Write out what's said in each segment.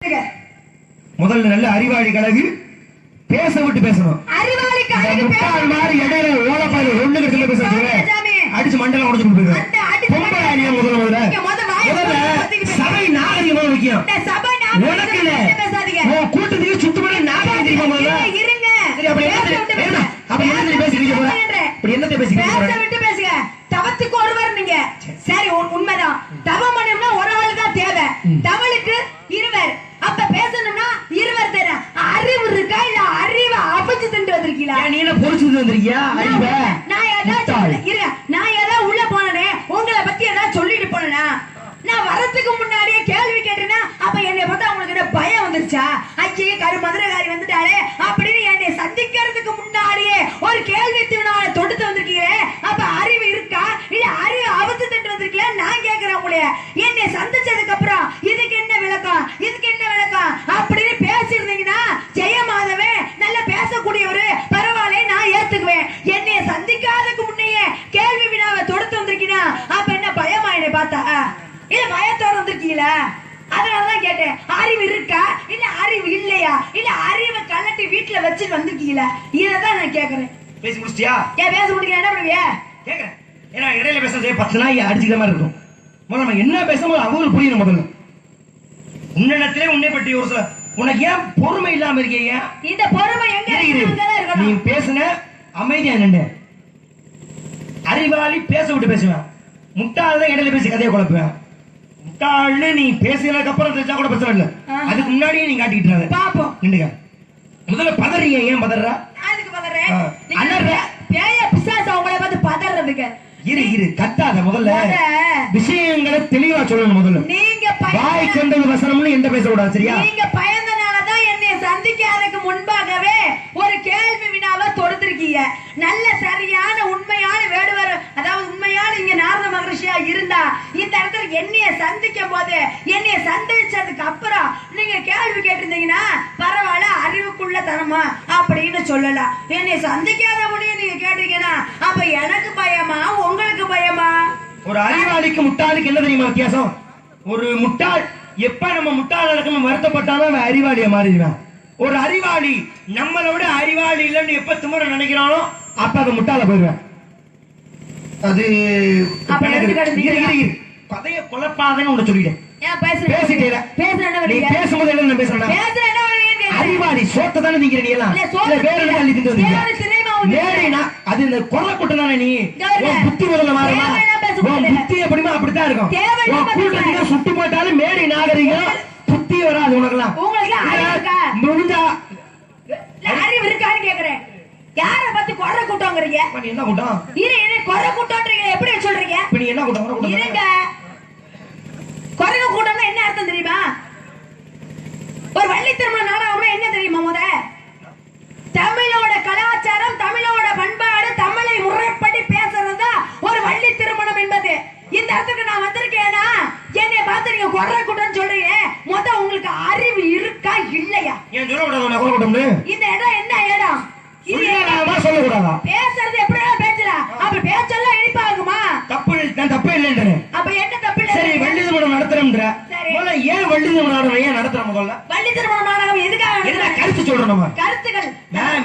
முதல்ல நல்ல அறிவாளி கழகு பேச விட்டு பேசணும். அறிவாளி கழகு முட்டாள் மாதிரி இடையில ஓலப்பாடு ஒண்ணு கிட்ட பேசுறீங்க, அடிச்சு மண்டல உடைச்சு கொடுப்பீங்க. பொம்பளை முதல்ல சபை நாகரிகமா முக்கியம். உனக்கு இல்ல கூட்டத்துக்கு சுத்தமான நாகரிகம் தெரியுமா? முதல்ல இருங்க. அப்படி என்ன பேசுறீங்க? இப்படி என்னத்தை பேசுறீங்க? தவத்துக்கு ஒருவர் நீங்க. சரி, உண்மைதான். தவம் பண்ணணும்னா ஒரு ஆளு தான் தேவை. தவளுக்கு இருவர். அப்ப பேசணும்னா இருவர் தேவை. அறிவு இருக்கா இல்ல அறிவை அபச்சு திண்டு வந்திருக்கீங்களா? நீ என்ன பொறுச்சு வந்திருக்கியா? நான் ஏதாவது உள்ள போனே உங்களை பத்தி ஏதாவது சொல்லிட்டு போனா நான் வரதுக்கு முன்னாடியே கேள்வி கேட்டேன்னா அப்ப என்னை பார்த்தா உங்களுக்கு என்ன பயம் வந்துருச்சா? ஐயே மதுரைக்காரி வந்துட்டாலே அப்படின்னு என்னை சந்திக்கிறதுக்கு முன்னாடியே ஒரு கேள்வி தீவனால தொடுத்து வந்திருக்கீங்களே, அப்ப அறிவு இருக்கா இல்ல அறிவு அவத்து தட்டு வந்திருக்கீங்களா? நான் கேட்கிறேன் உங்களைய. என்னை சந்திச்சதுக்கு அப்புறம் இதுக்கு என்ன விளக்கம், இதுக்கு என்ன விளக்கம் அப்படின்னு பேசிருந்தீங்கன்னா ஜெயமாதவே நல்ல பேசக்கூடியவரு, பரவாயில்ல, நான் ஏத்துக்குவேன். என்னைய சந்திக்காததுக்கு முன்னையே கேள்வி வினாவை தொடுத்து வந்திருக்கீங்கன்னா அப்ப என்ன பயமா என்னை பார்த்தா இல்ல பயத்தோட வந்திருக்கீங்களா? அதனாலதான் கேட்டேன். அறிவு இருக்கா இல்ல அறிவு இல்லையா இல்ல அறிவை கலட்டி வீட்டுல வச்சுட்டு வந்திருக்கீங்களா? இததான் நான் கேக்குறேன். பேசி முடிச்சியா? ஏன் பேச முடியல? என்ன பண்ணுவியா? கேக்குறேன். ஏன்னா இடையில பேசுறது 10 நாள் அடிச்சுக்கிற மாதிரி இருக்கும். முதல்ல நம்ம என்ன பேசும்போது அவங்களுக்கு புரியணும். முதல்ல உன்னிடத்திலே உன்னை பற்றி ஒரு சில உனக்கு ஏன் பொறுமை இல்லாம இருக்கீங்க? இந்த பொறுமை எங்க இருக்கு? நீ பேசுன அமைதியா நின்று. அறிவாளி பேச விட்டு பேசுவேன். முட்டாள் தான் இடையில பேசி கதையை குழப்புவேன். முட்டாள்னு நீ பேசினதுக்கு அப்புறம் தெரிஞ்சா கூட பிரச்சனை இல்ல, அதுக்கு முன்னாடியே நீ காட்டிக்கிட்டு பாப்போம். நின்னுங்க. முதல்ல பதறீங்க. ஏன் பதற? அதுக்கு பதறேன். அண்ணா பேய பிசாசு அவங்கள பார்த்து பதறதுக்கு. இரு கத்தாத. முதல்ல விஷயங்களை தெளிவா சொல்லணும். முதல்ல நீங்க வாய் கொண்டது வசனம்னு எந்த பேச கூடாது, சரியா? நீங்க பயந்தனாலதான் என்னை சந்திக்காததுக்கு முன்பாகவே ஒரு கேள்வி வினாவை தொடுத்திருக்கீங்க. நல்ல சரியான உண்மையான வேடுவர், அதாவது உண்மையான இங்க நாரத மகரிஷியா இருந்தா இந்த இடத்துல என்னைய சந்திக்கும் போது என்னைய சந்திச்சதுக்கு அப்புறம் நீங்க கேள்வி கேட்டிருந்தீங்கன்னா பரவாயில்ல, அறிவுக்குள்ள தரமா அப்படின்னு சொல்லலாம். என்னைய சந்திக்காத முடியும் நீங்க கேட்டீங்கன்னா அப்ப எனக்கு பயமா உங்களுக்கு பயமா? ஒரு அறிவாளிக்கு முட்டாளுக்கு என்ன தெரியுமா வித்தியாசம்? ஒரு முட்டாள் எப்ப நம்ம முட்டாள் நடக்கணும் வருத்தப்பட்டாலும் அவன் அறிவாளியா மாறிடுவான். ஒரு அறிவாளி நம்மளை விட அறிவாளி இல்லைன்னு எப்ப திமுற நினைக்கிறானோ அப்ப அவன் முட்டாள போயிடுவான். அது கதைய குழப்பாதன்னு உன்னை சொல்லிட்டேன். பேசும்போது என்ன பேசுறேன்? அறிவாளி சோத்த தானே நீங்க நீ எல்லாம் வேற அள்ளி திண்டு வந்தீங்க. அது இந்த கொலை கூட்டம் தானே. நீ புத்தி முதல்ல மாறுமா? புத்தி எப்படிமா அப்படித்தான் இருக்கும். கூட்டத்துக்கு சுட்டு போட்டாலும் மேடை நாகரிகம் புத்தி வராது உனக்கெல்லாம். முடிஞ்சா அறிவு இருக்கான்னு கேக்குறேன். யார பத்தி கொலை கூட்டம்ங்கறீங்க? என்ன கூட்டம்? கொலை கூட்டம்ன்றீங்க, எப்படி சொல்றீங்க? நீ என்ன கூட்டம்? இருங்க, கொலை கூட்டம்னா என்ன அர்த்தம் தெரியுமா? ஒரு வள்ளி திருமண நாடகம்னா என்ன தெரியுமா? முத தமிழோட கலாச்சாரம், தமிழோட பண்பாடு, தமிழை முறைப்படி பேசுறதா ஒரு வள்ளி திருமணம் என்பது. இந்த இடத்துக்கு நான் வந்திருக்கேன்னா என்னை பார்த்து நீங்க கொலை கூட்டம் சொல்றீங்க. முத உங்களுக்கு அறிவு இருக்கா இல்லையா? இந்த இடம் என்ன இடம்? சொல்லக்கூடாதா? பேசுறது எப்படியா பேசலாம்? அப்ப பேச்செல்லாம் இனிப்பாகுமா? தப்பு இல்லைன்ற. அப்ப என்ன தப்பு இல்லை? சரி, வள்ளி திருமணம் நடத்துறோம்ன்ற. ஏன் வள்ளி திருமண நாடகம் ஏன் நடத்துற? முதல்ல வள்ளி திருமண நாடகம் எதுக்காக? என்ன கருத்து சொல்றோம்? நம்ம கருத்துக்கள்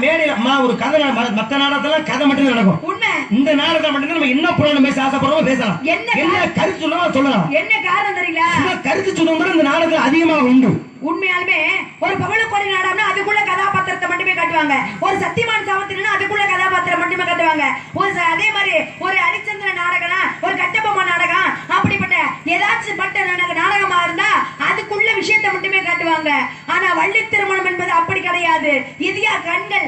மேடையில ஒரு கதை. மத்த நாடகத்துல கதை மட்டும் நடக்கும். உண்மை. இந்த நாடகத்துல மட்டும் நம்ம என்ன புராணம் பேச ஆசைப்படுறோம் பேசலாம். என்ன கருத்து சொல்லலாம். என்ன காரணம் தெரியல? கருத்து சொல்லும்போது இந்த நாடகத்துல அதிகமாக உண்டு. உண்மையாலுமே ஒரு பவளக்கொடி நாடகம்னா அதுக்குள்ள கதாபாத்திரத்தை மட்டுமே காட்டுவாங்க. ஒரு சத்தியமான சாவத்தினா அதுக்குள்ள கதாபாத்திரம் மட்டுமே காட்டுவாங்க. அதே மாதிரி ஒரு ஹரிச்சந்திர நாடகம், ஒரு கட்டபொம்மை நாடகம், அப்படிப்பட்ட ஏதாச்சும் பட்ட நாடகமா இருந்தா அதுக்குள்ள விஷயத்தை மட்டுமே காட்டுவாங்க. ஆனா வள்ளி திருமணம் என்பது அப்படி கிடையாது. இதையா கண்கள்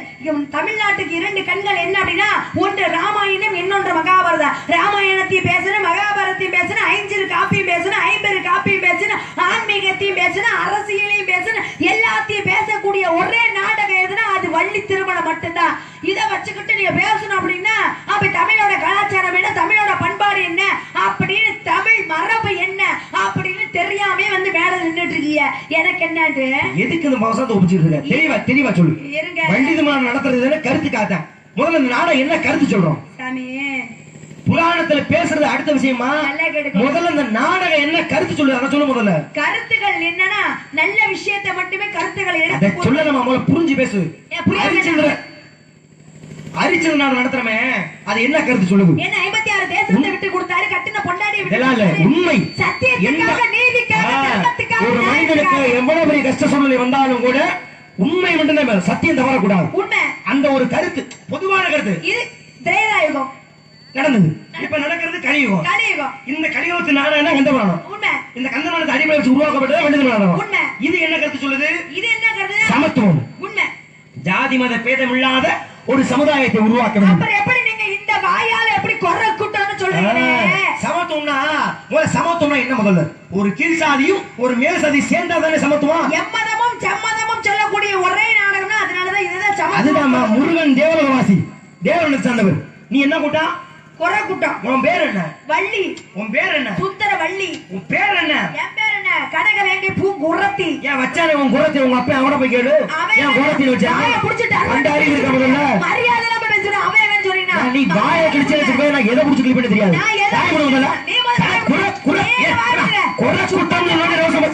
தமிழ்நாட்டுக்கு 2 கண்கள் என்ன அப்படின்னா, ஒன்று ராமாயணம், இன்னொன்று மகாபாரதம். ராமாயணத்தையும் பேசணும், மகாபாரத்தையும் பேசணும், 5 காப்பியும் பேசணும், 50 காப்பியும் பேசணும், ஆன்மீகத்தையும் பேசணும், அரசியலையும் பேசணும், எல்லாத்தையும் பேசக்கூடிய ஒரே நாடகம் எதுனா அது வள்ளி திருமணம் மட்டும்தான். இதை வச்சுக்கிட்டு நீங்க பேசணும் அப்படின்னா அப்ப தமிழோட கலாச்சாரம் என்ன, தமிழோட பண்பாடு என்ன அப்படின்னு, தமிழ் மரபு என்ன அப்படின்னு தெரியாம வந்து மேல நின்றுட்டு இருக்கீங்க. எனக்கு என்னன்னு எதுக்கு இந்த மோசத்தை ஒப்பிச்சிட்டு இருக்க? தெளிவா சொல்லு. வள்ளி திருமணம் நடத்துறது கருத்து காத்த. முதல்ல இந்த நாடகம் என்ன கருத்து சொல்றோம்? சாமி புராணத்துல பேசுறது அடுத்த விஷயமா, முதல்ல இந்த நாடகம் என்ன கருத்து சொல்லு, அதை சொல்ல முதல்ல. கருத்துக்கள் என்னன்னா நல்ல விஷயத்தை மட்டுமே கருத்துக்களை எடுத்து சொல்ல நம்ம முதல்ல புரிஞ்சு பேசு. அரிச்சந்திர நாடு நடத்துறமே அது என்ன கருத்து சொல்லுது? என்ன 56 தேசத்தை விட்டு கொடுத்தாரு, கட்டின பொண்டாடி விட்டு உண்மை சத்தியத்துக்காக நீதிக்காக தர்மத்துக்காக ஒரு மனிதனுக்கு எவ்வளவு பெரிய கஷ்ட சூழ்நிலை வந்தாலும் கூட உண்மை மட்டும்தான், சத்தியம் தவறக்கூடாது. உண்மை அந்த ஒரு கருத்து பொதுவான கருத்து. இது திரேதாயுகம் நடந்தது, இப்ப நடக்கிறது கலியுகம். கலியுகம் இந்த கலியுகத்து நாடகம் கந்த புராணம். உண்மை இந்த கந்த புராணத்தை அடிப்படை வச்சு உருவாக்கப்பட்டது கந்த நாடகம். உண்மை இது என்ன கருத்து சொல்லுது? இது என்ன கருத்து? சமத்துவம். உண்மை ஜாதி மத பேதம் இல்லாத ஒரு சமுதாயத்தை உருவாக்க வேண்டும். அப்புறம் எப்படி நீங்க இந்த வாயால எப்படி குறை கூட்டம்னு சொல்றீங்க? சமத்துவம்னா சமத்துவம்னா என்ன? முதல்ல ஒரு கீழ் சாதியும் ஒரு மேல் சாதி சேர்ந்தா தானே சமத்துவம். எம்மதமும் சம்மதமும் சொல்லக்கூடிய ஒரே நாடகம்னா அதனாலதான் இதுதான் சமத்துவம். அதுதான் முருகன் தேவலோகவாசி, தேவனுக்கு சார்ந்தவர். நீ என்ன கூட்டம்? குறை கூட்டம். உன் பேர் என்ன? வள்ளி. உன் பேர் என்ன? சுந்தர வள்ளி. உன் பேர் என்ன? என் பேர் என்ன? கனக வேண்டி பூ குரத்தி. ஏன் வச்சானே உன் குரத்தி? உங்க அப்பா அவன போய் கேளு. ஏன் குரத்தி வச்சா? வாயை புடிச்சிட்டாரு. அந்த அறிவு இருக்க முதல்ல மரியாதை இல்லாம பேசுற அவன் அவன் சொல்றீனா? நீ வாயை கிழிச்சே போய் நான் எதை புடிச்சு கிளிப் பண்ண தெரியாது. நான் எதை முதல்ல நீ முதல்ல குற கூட்டம் ரோசம்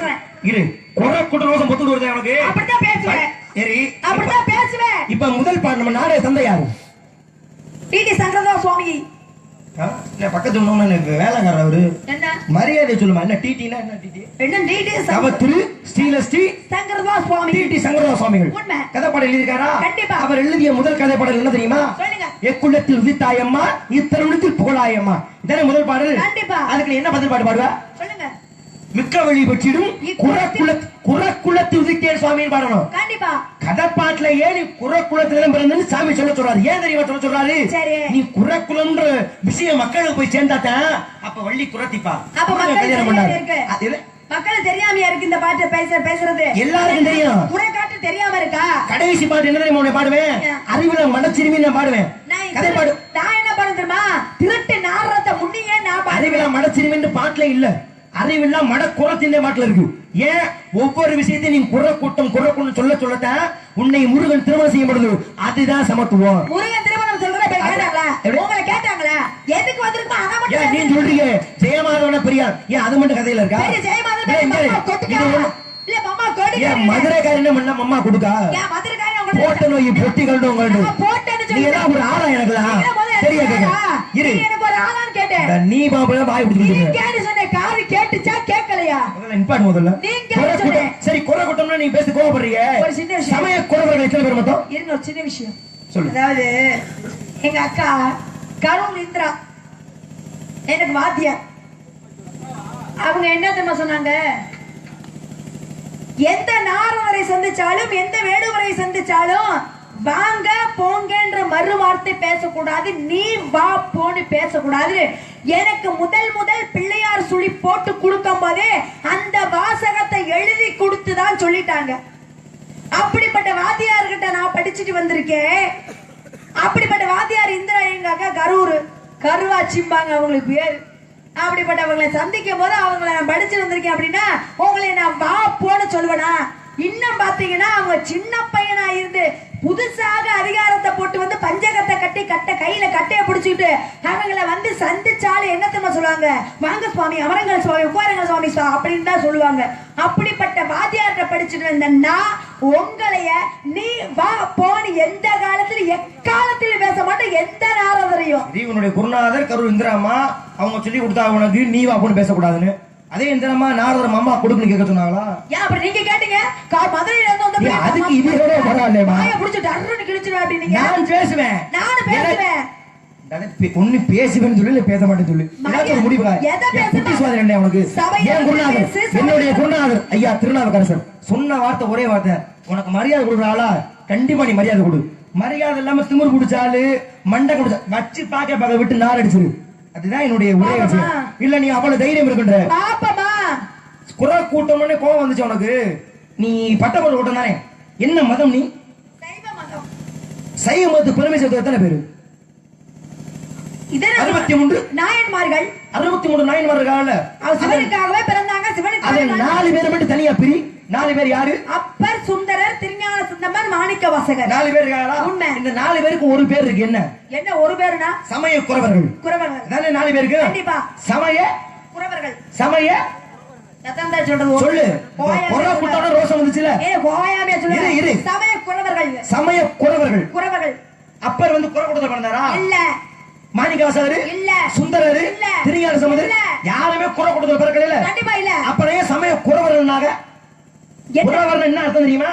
இரு. குற கூட்டம் ரோசம் பொத்து வருது உனக்கு. அப்படிதான் பேசுவேன். சரி அப்படிதான் பேசுவேன். இப்ப முதல் பாட்டு நம்ம நாடக தந்தை யாரு? டிடி சங்கரதா சுவாமி. பக்கத்து வேலைக்காரர் அவரு. என்ன மரியாதை சொல்லுமா? என்ன டிடினா என்ன? டிடி என்ன? டிடி சவத்ரு ஸ்ரீலஸ்ரீ சங்கரதா சுவாமி. டிடி சங்கரதா சுவாமிகள் கதைப்பாடல் எழுதியிருக்காரா? கண்டிப்பா. அவர் எழுதிய முதல் கதைப்பாடல் என்ன தெரியுமா? சொல்லுங்க. எக்குள்ளத்தில் உதித்தாயம்மா இத்தருணத்தில் புகழாயம்மா. இதானே முதல் பாடல். கண்டிப்பா. அதுக்கு என்ன பதில் பாட்டு பாடுவா? சொல்லுங்க. மிக்க வழி பற்றிடும் குறக்குளத்தில் உதித்தேன் சுவாமின்னு பாடணும். கண்டிப்பா. கதைப்பாட்டுல ஏன் நீ குறக்குளத்துல பிறந்தன்னு சாமி சொல்ல சொல்றாரு. ஏன் தெரியுமா சொல்ல சொல்றாரு? நீ குறக்குளம்ன்ற விஷயம் மக்களுக்கு போய் சேர்ந்தாதான் அப்ப வள்ளி குறத்திப்பா. அப்ப மக்கள் தெரியாமையா இருக்கு இந்த பாட்டு பேசுறது. எல்லாருக்கும் தெரியும். குறை காட்டு தெரியாம இருக்கா? கடைசி பாட்டு என்ன தெரியுமா பாடுவேன்? அறிவுல மடச்சிறுமி நான் பாடுவேன். கதை பாடு. நான் என்ன பாடு தெரியுமா? திருட்டு நாரத்தை முன்னியே நான் அறிவுல மடச்சிறுமின்னு பாட்டுல இல்ல, அறிவெல்லாம் மட குறத்தின் மாட்டில் இருக்கு. ஏன் ஒவ்வொரு விஷயத்தையும் நீ குறை கூட்டம் சொல்ல சொல்லத்தான் உன்னை முருகன் திருமணம் செய்யப்படுது. அதுதான் சமத்துவம். முருகன் திருமணம் சொல்றத கேட்டாங்களா? உங்களை கேட்டாங்களா? எதுக்கு வந்திருக்கா? அத மட்டும் நீ சொல்றீங்க ஜெயமாதவன பெரியார். ஏன் அது மட்டும் கதையில இருக்கா? இல்ல மாமா கோடி. ஏன் மதுரைக்காரனே மண்ணா மம்மா கொடுக்கா? ஏன் மதுரைக்காரன் உங்களுக்கு போட்ட நோய் பொட்டி கண்டோம் கண்டு போட்டேன்னு சொல்லி நீ எல்லாம் ஒரு ஆளா? எனக்குலாம் சரியா கேக்க இரு. எனக்கு ஒரு ஆளான்னு கேட்டேன். நீ பாப்பல வாய் பிடிச்சிட்டு நீ கேன்னு சொன்ன காது கேட்டுச்சா கேட்கலையா? முதல்ல இன்பாட் முதல்ல சரி. குறை கூட்டம்னா நீ பேசி கோவப்படுறீங்க. ஒரு சின்ன விஷயம். சமய குறவர்கள் எத்தனை பேர் மொத்தம்? இருங்க, ஒரு சின்ன விஷயம் சொல்லு. அதாவது எங்க அக்கா கருண் இந்திரா எனக்கு வாத்தியார். அவங்க என்ன தெரியுமா சொன்னாங்க? எந்த நாரவரை சந்திச்சாலும் எந்த வேடுவரை சந்திச்சாலும் வாங்க போங்கன்ற மறு வார்த்தை பேசக்கூடாது, நீ வா போன்னு பேசக்கூடாது. எனக்கு முதல் பிள்ளையார் சுழி போட்டு கொடுக்கும் போதே அந்த வாசகத்தை எழுதி கொடுத்துதான் சொல்லிட்டாங்க. அப்படிப்பட்ட வாத்தியார்கிட்ட நான் படிச்சுட்டு வந்திருக்கேன். அப்படிப்பட்ட வாத்தியார் இந்திரா எங்க அக்கா கருவாச்சிம்பாங்க அவங்களுக்கு பேரு. அப்படிப்பட்டவங்களை சந்திக்கும் போது அவங்களை நான் படிச்சு வந்திருக்கேன் அப்படின்னா உங்களை நான் வா போன்னு சொல்லுவேனா? இன்னும் பாத்தீங்கன்னா அவங்க சின்ன பையனா இருந்து புதுசாக அதிகாரத்தை போட்டு வந்து பஞ்சகத்தை கட்டி கையில கட்டைய பிடிச்சிட்டு அவங்களை வந்து சந்திச்சாலும் என்ன தெரியுமா சொல்லுவாங்க? வாங்க சுவாமி, அமரங்கள் சுவாமி, உட்காரங்கள் சுவாமி அப்படின்னு தான் சொல்லுவாங்க. அப்படிப்பட்ட வாத்தியார்ட்ட படிச்சுட்டு வந்தா உங்களைய நீ வா போன்னு எந்த காலத்துல எக்காலத்திலும் பேச மாட்டேன். எந்த நாரதரையும் உன்னுடைய குருநாதர் கரு இந்திராமா அவங்க சொல்லி கொடுத்தா உனக்கு நீ வா போன்னு பேசக்கூடாதுன்னு. அதே இந்திரமா நாரதர் அம்மா கொடுக்குன்னு கேட்க சொன்னாங்களா? ஏன் அப்படி நீங்க கேட்டீங்க? மதுரையில இருந்து வந்து அதுக்கு இது கூட பரவாயில்லையா? வாயை புடிச்சிட்டு அருன்னு கிழிச்சிடுவேன் அப்படின்னீங்க. நான் பேசுவேன். நானும் பேசுவேன். ஒண்ணு பேசுவேன்னு சொல்லி பேச மாட்டேன்னு சொல்லி ஏதாச்சும் முடிவு உனக்கு. ஏன் குருநாதர் என்னுடைய குருநாதர் ஐயா திருநாவுக்கரசர் சொன்ன வார்த்தை ஒரே வார்த்தை, உனக்கு மரியாதை கொடுக்குறாளா? கண்டிப்பா நீ மரியாதை கொடு. மரியாதை இல்லாம திமிர் குடிச்சாலு மண்டை குடிச்சா வச்சு பாக்க விட்டு நார் அடிச்சிரு. அதுதான் என்னுடைய ஒரே விஷயம். இல்ல நீ அவ்வளவு தைரியம் இருக்குன்ற குறை கூட்டம்னே கோவம் வந்துச்சு உனக்கு. நீ பட்டப்பட கூட்டம் தானே. என்ன மதம் நீ? சைவ மதத்து பெருமை சேர்த்து எத்தனை பேரு? 63 நாயன்மார்கள். 63 நாயன்மார்கள் சிவனுக்காகவே பிறந்தாங்க. சிவனுக்கு 4 பேரை மட்டும் தனியா பிரி. 4 பேர் யாரு? அப்பர், சுந்தரர், திருஞான சம்பந்தர், மாணிக்க வாசகர். 4 பேர் இருக்காங்களா? உண்மை. இந்த 4 பேருக்கு ஒரு பேர் இருக்கு. என்ன ஒரு பேருனா? சமய குறவர்கள். குறவர்கள் தானே 4 பேருக்கு? கண்டிப்பா. சமய குறவர்கள். சமய எத்தனை சொல்றது? சொல்லு. குற குட்டோட ரோசம் வந்துச்சுல. கோயாமே சொல்லு. இரு. சமய குறவர்கள். சமய குறவர்கள். குறவர்கள். அப்பர் வந்து குற குட்டத்துல பிறந்தாரா? இல்ல. மாணிக்கவாசகர் இல்ல. சுந்தரர் இல்ல. திருஞான சம்பந்தர் யாருமே குற குட்டத்துல பிறக்கல. கண்டிப்பா இல்ல. அப்பறே சமய குறவர்கள்னாக குறவர்கள் என்ன அர்த்தம் தெரியுமா?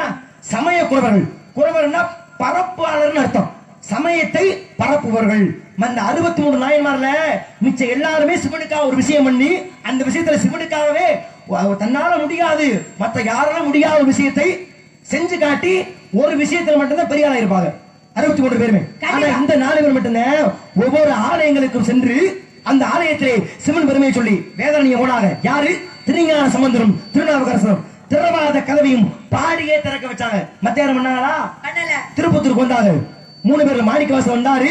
சமய குறவர்கள். குறவர்னா பரப்பாளர்னு அர்த்தம். சமயத்தை பரப்புவர்கள். அந்த 63 நாயன்மார்ல மிச்ச எல்லாருமே சிவனுக்காக ஒரு விஷயம் பண்ணி அந்த விஷயத்துல சிவனுக்காகவே தன்னால முடியாது மத்த யாரால முடியாத ஒரு விஷயத்தை செஞ்சு காட்டி ஒரு விஷயத்துல மட்டும்தான் பெரிய ஆளா இருப்பாங்க 63 பேருமே. ஆனா இந்த 4 பேர் மட்டும்தான் ஒவ்வொரு ஆலயங்களுக்கும் சென்று அந்த ஆலயத்திலே சிவன் பெருமையை சொல்லி வேதனையை ஓடாக யாரு? திருஞான சம்பந்தரும் திருநாவுக்கரசரும் திறவாத கதவையும் பாடியே திறக்க வச்சாங்க. மத்த யாரும் பண்ணாங்களா? திருப்பத்தூருக்கு வந்தாங்க. 3 பேர்ல மாணிக்கவாசகர் வந்தாரு.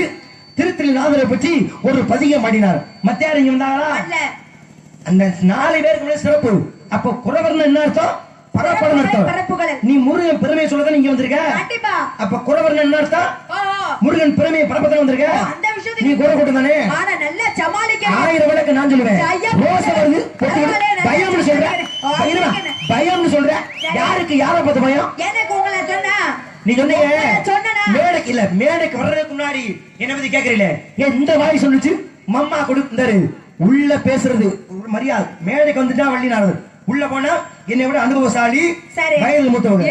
திருத்திருநாதரை பற்றி ஒரு பதிகம் பாடினார். மத்த யாரும் இங்க வந்தாங்களா? அந்த 4 பேருக்கு சிறப்பு. அப்ப குறவர்னு என்ன அர்த்தம்? பரப்பளம் அர்த்தம். நீ முருகன் பெருமையை சொல்லதான் நீங்க வந்திருக்க. அப்ப குறவர்னு என்ன அர்த்தம்? முருகன் பெருமையை பரப்பதான் வந்திருக்க. நீ குறை கூட்டம் தானே. 1000 விளக்கு நான் சொல்லுவேன். ரோசம் வருது பயம்னு சொல்றேன். பயம்னு சொல்றேன். யாருக்கு யாரை பார்த்து பயம்? நீ சொன்னீங்க மேடைக்கு இல்ல மேடைக்கு வர்றதுக்கு முன்னாடி என்ன பத்தி கேக்குறீல இந்த வாய் சொல்லுச்சு மம்மா கொடுத்தாரு உள்ள பேசுறது மரியாதை. மேடைக்கு வந்துட்டா வள்ளினாரர் உள்ள போனா என்னை விட அனுபவசாலி வயது மூத்தவங்க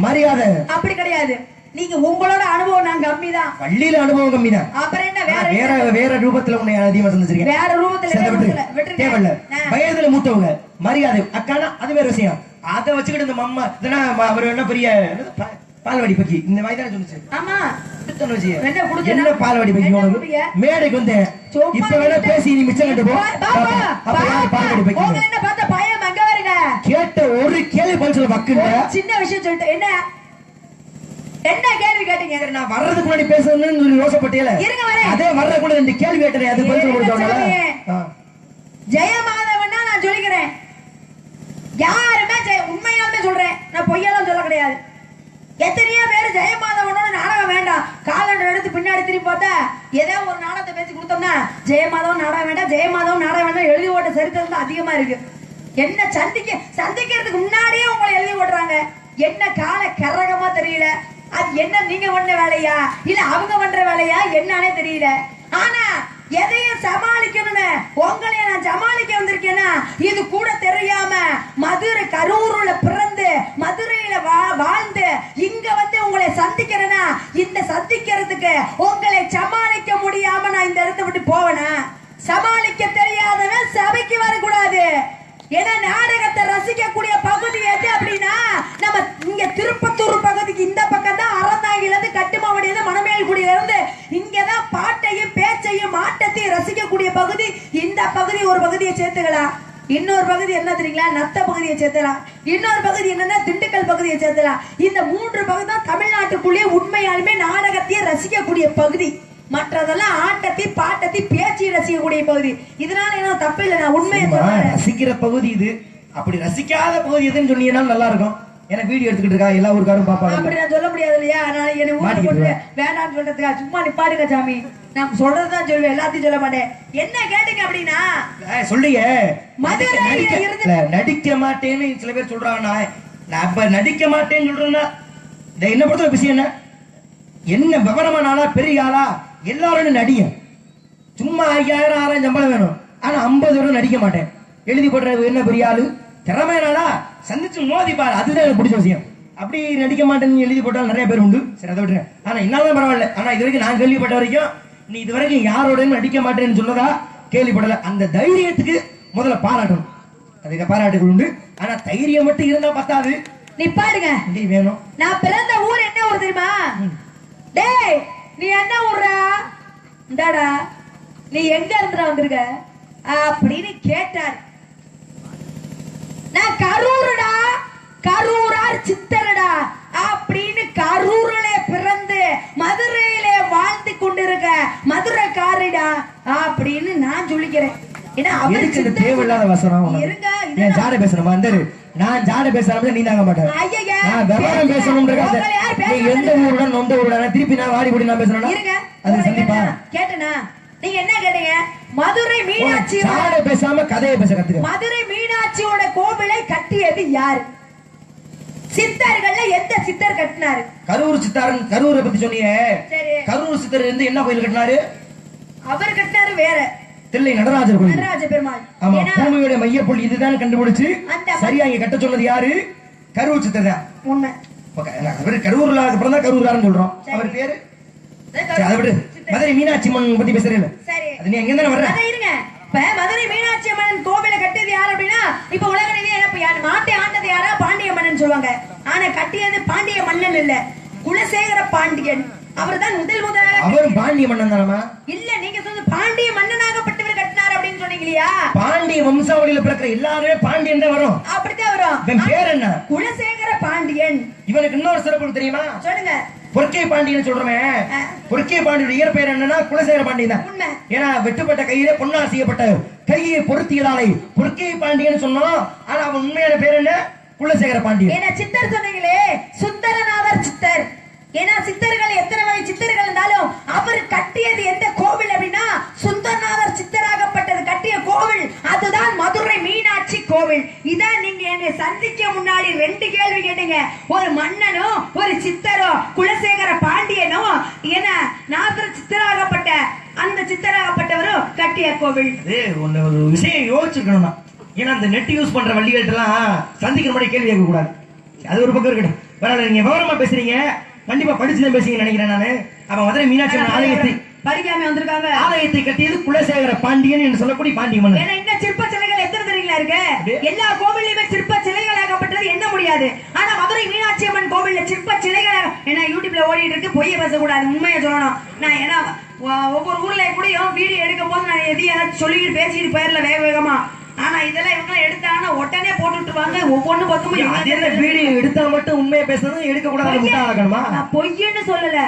மரியாதை. அப்படி கிடையாது. நீங்க உங்களோட அனுபவம் நான் கம்மிதான். வள்ளியில அனுபவம் கம்மிதான். அப்புறம் என்ன வேற ரூபத்துல உன்னை அதிகமா சந்திச்சிருக்கேன். வேற ரூபத்துல தேவையில்ல. வயதுல மூத்தவங்க மரியாதை அக்கானா அது வேற விஷயம். அதை வச்சுக்கிட்டு இந்த மம்மா அவர் என்ன பெரிய பால்வாடி பக்கி இந்த மாதிரி தானே சொல்லுச்சு. ஆமா என்ன பால்வாடி பக்கி உனக்கு மேடைக்கு வந்தேன். இப்ப வேணா பேசி நீ மிச்சம் கட்டு போ. அப்ப யாரு பால்வாடி பக்கி என்ன பார்த்தா பயம் அங்க வருங்க. கேட்ட ஒரு கேள்வி பதில் சொல்ல பக்குல சின்ன விஷயம் சொல்லிட்டு என்ன கேள்வி கேட்டீங்க? நான் வர்றதுக்கு முன்னாடி பேசணும்னு சொல்லி யோசப்பட்டேல. அதே வர்றதுக்கு கூட 2 கேள்வி கேட்டேன். அது பதில் சொல்லுங்க. ஜெயமாதவன்னா நான் சொல்லிக்கிறேன். யாருமே உண்மையாலுமே சொல்றேன். நான் பொய்யாலும் சொல்ல கிடையாது. எத்தனையோ பேர் ஜெயமாதவனோட நாடகம் வேண்டாம் காலண்டர் எடுத்து பின்னாடி திரும்பி பார்த்தா ஏதோ ஒரு நாடகத்தை பேசி கொடுத்தோம்னா ஜெயமாதவன் நாடகம் வேண்டாம் ஜெயமாதவன் நாடகம் வேண்டாம் எழுதி ஓட்ட சரித்திரம் தான் அதிகமா இருக்கு. என்ன சந்திக்கிறதுக்கு முன்னாடியே உங்களை எழுதி ஓட்டுறாங்க. என்ன கால கரகமா தெரியல. அது என்ன நீங்க பண்ண வேலையா இல்ல அவங்க பண்ற வேலையா என்னன்னே தெரியல. ஆனா எதையும் சமாளிக்கணும்னு உங்களைய நான் சமாளிக்க வந்திருக்கேன்னா இது கூட தெரியாம மதுரை கரூர்ல பிறந்து மதுரையில வாழ்ந்து இங்க வந்து உங்களை சந்திக்கிறேன்னா இந்த சந்திக்கிறதுக்கு உங்களை சமாளிக்க முடியாம நான் இந்த இடத்தை விட்டு போவேனா? சமாளிக்க தெரியாதவன் சபைக்கு வரக்கூடாது. ஏன்னா நாடகத்தை ரசிக்கக்கூடிய பகுதி எது அப்படின்னா நம்ம இங்க திருப்பத்தூர் பகுதிக்கு இந்த பக்கம் தான் அறந்தாங்கில இருந்து கட்டுமாவடியில மணமேல்குடியில இருந்து இங்கதான் பாட்டையும் பேச்சையும் ஆட்டத்தையும் ரசிக்கக்கூடிய பகுதி. இந்த பகுதி ஒரு பகுதியை சேர்த்துக்கலாம். இன்னொரு பகுதி என்ன தெரியுங்களா? நத்த பகுதியை சேர்த்தலாம். இன்னொரு பகுதி என்னன்னா திண்டுக்கல் பகுதியை சேர்த்தலாம். இந்த 3 பகுதி தான் தமிழ்நாட்டுக்குள்ளே உண்மையாலுமே நாடகத்தையே ரசிக்கக்கூடிய பகுதி. மற்றதெல்லாம் ஆட்டத்தை பாட்டத்தை பேச்சு ரசிக்கக்கூடிய பகுதி. இதனால என்ன தப்பு இல்ல. நான் உண்மையை ரசிக்கிற பகுதி இது. அப்படி ரசிக்காத பகுதி எதுன்னு சொன்னீங்கன்னா நல்லா இருக்கும். எனக்கு வீடியோ எடுத்துக்கிட்டு இருக்கா எல்லா ஊருக்காரும் பாப்பாங்க. அப்படி நான் சொல்ல முடியாது இல்லையா? அதனால என்ன வேண்டாம்னு சொல்றதுக்கா சும்மா நிப்பாடுங்க சாமி. நான் சொல்றதுதான் சொல்லுவேன் எல்லாத்தையும் சொல்ல மாட்டேன். என்ன கேட்டீங்க அப்படின்னா சொல்லுங்க நடிக்க மாட்டேன்னு சில பேர் சொல்றாங்கன்னா நான் அப்ப நடிக்க மாட்டேன்னு சொல்றேன்னா என்ன பொறுத்த விஷயம் என்ன விவரமான ஆளா பெரிய ஆளா எல்லாரும் நடிங்க. சும்மா 5000 6000 சம்பளம் வேணும். ஆனா 50 வருடம் நடிக்க மாட்டேன். எழுதி போடுறது என்ன பெரிய ஆளு திறமையாளா சந்திச்சு மோதி பாரு. அதுதான் எனக்கு பிடிச்ச விஷயம். அப்படி நடிக்க மாட்டேன்னு எழுதி போட்டால் நிறைய பேர் உண்டு. சரி அதை விட்டுருங்க. ஆனா என்னதான் பரவாயில்ல. ஆனா இது வரைக்கும் நான் கேள்விப்பட்ட வரைக்கும் நீ இது வரைக்கும் யாரோட நடிக்க மாட்டேன்னு சொன்னதா கேள்விப்படல. அந்த தைரியத்துக்கு முதல்ல பாராட்டணும். அதுக்கு பாராட்டுகள் உண்டு. ஆனா தைரியம் மட்டும் இருந்தா பத்தாது. நீ பாருங்க நீ வேணும். நான் பிறந்த ஊர் என்ன ஊர் தெரியுமா? டேய் நீ என்ன ஊர்ரா? இந்தாடா நீ எங்க இருந்துடா வந்திருக்க அப்படின்னு கேட்டார். நான் கரூருடா கரூரார் சித்தரடா அப்படின்னு கரூரில பிறந்து மதுரையிலே வாழ்ந்து கொண்டிருக்க மதுரைக்காரிடா அப்படின்னு நான் சொல்லிக்கிறேன். தேவையில்லாத வசனம் நான் ஜாட பேசாம நீ தாங்க மாட்டேன். ஐயா நான் விவரம் பேசணும்ன்றத நீ எந்த ஊருட நொந்த ஊருட திருப்பி நான் வாடி போடி நான் பேசறேனா இருங்க. அது சந்திப்பா கேட்டனா நீங்க என்ன கேட்டீங்க? மதுரை மீனாட்சி ஜாட பேசாம கதையை பேச கத்துக்க. மதுரை மீனாட்சியோட கோவிலை கட்டியது யார்? சித்தர்கள்ல எந்த சித்தர் கட்டினாரு? கரூர் சித்தாரன். கரூரை பத்தி சொன்னீங்க. கரூர் சித்தர் இருந்து என்ன கோயில் கட்டினாரு? அவர் கட்டினாரு வேற தில்லை நடராஜர் கோயில். நடராஜ பெருமாள். ஆமா, பூமியோட மையப்புள்ளி இதுதான் கண்டுபிடிச்சு சரியா இங்க கட்ட சொன்னது யாரு? கரூர் சித்தர் தான். உண்மை. அவர் கரூர்ல அப்புறம் தான் கரூர்காரன்னு சொல்றோம். அவர் பேரு அதை விடு. மதுரை மீனாட்சி அம்மன் பத்தி பேசுறீங்க. சரி, அது நீ எங்க தானே வர்ற? அத இருங்க. இப்ப மதுரை மீனாட்சி அம்மன் கோவிலை கட்டியது யார் அப்படின்னா, இப்ப உலக நீதியா நாட்டை ஆண்டது யாரா? பாண்டிய மன்னன் சொல்லுவாங்க. ஆனா கட்டியது பாண்டிய மன்னன் இல்ல, குலசேகர பாண்டியன். அவர்தான் முதல் அவர் பாண்டிய மன்னன் தானமா? இல்ல, நீங்க சொன்ன பாண்டிய மன்னனாகப்பட்டவர் கட்டினார் அப்படின்னு சொன்னீங்க இல்லையா? பாண்டிய வம்சாவளியில பிறக்கிற எல்லாருமே பாண்டியன் தான் வரும். அப்படித்தான் வரும். இவன் பேர் என்ன? குலசேகர பாண்டியன். இவனுக்கு இன்னொரு சிறப்பு தெரியுமா? சொல்லுங்க. பொற்கை பாண்டியன் சொல்றமே, பொற்கை பாண்டியோட இயற்பெயர் என்னன்னா குலசேகர பாண்டியன் தான். ஏன்னா வெட்டுப்பட்ட கையிலே பொன்னால் செய்யப்பட்ட கையை பொருத்தியதாலே பொற்கை பாண்டியன் சொன்னோம். ஆனா அவன் உண்மையான பேர் என்ன? குலசேகர பாண்டியன். ஏன்னா சித்தர் சொன்னீங்களே, சுந்தரநாதர் சித்தர். ஏன்னா சித்தர்கள் எத்தனை வகை சித்தர்கள் இருந்தாலும் அவர் கட்டியது எந்த கோவில் அப்படின்னா சுந்தரநாதர் சித்தராகப்பட்டது கட்டிய கோவில் அதுதான் மதுரை மீனாட்சி கோவில். இதான் நீங்க என்னை சந்திக்க முன்னாடி 2 கேள்வி கேட்டீங்க. ஒரு மன்னனோ ஒரு சித்தரோ குலசேகர பாண்டியனோ என்ன நாதர் சித்தராகப்பட்ட அந்த சித்தராகப்பட்டவரும் கட்டிய கோவில். ஒரு விஷயம் யோசிச்சுக்கணும். ஏன்னா அந்த நெட் யூஸ் பண்ற வள்ளிகள்ட்ட எல்லாம் சந்திக்கிற மாதிரி கேள்வி கேட்க கூடாது. அது ஒரு பக்கம் இருக்கட்டும். பரவாயில்ல, நீங்க விவரமா பேசுறீங்க, கண்டிப்பா படிச்சுதான் பேசுறீங்க நினைக்கிறேன் நானு. அப்ப மதுரை மீனாட்சி ஆலயத்தை படிக்காம வந்திருக்காங்க. ஆலயத்தை கட்டியது குலசேகர பாண்டியன் என்று சொல்லக்கூடிய பாண்டிய மன்னன். ஏன்னா இந்த சிற்ப சிலைகள் எத்தனை தெரியுங்களா இருக்கு? எல்லா கோவில்லையுமே சிற்ப சிலைகளாகப்பட்டது என்ன முடியாது. ஆனா மதுரை மீனாட்சி அம்மன் கோவில்ல சிற்ப சிலைகளாக ஏன்னா யூடியூப்ல ஓடிட்டு இருக்கு, பொய்ய பேசக்கூடாது, உண்மையை சொல்லணும். நான் ஏன்னா ஒவ்வொரு ஊர்ல கூட வீடியோ எடுக்கும் போது நான் எதையும் ஏதாச்சும் சொல்லிட்டு பேசிட்டு போயிடல வேக வேகமா. ஆனா இதெல்லாம் இவங்க எடுத்தாங்கன்னா உடனே போட்டுட்டுவாங்க. ஒவ்வொன்னு பக்கமும் அது என்ன வீடியோ எடுத்தா மட்டும் உண்மையை பேசுறது எடுக்க கூடாது. நான் பொய்யன்னு சொல்லல,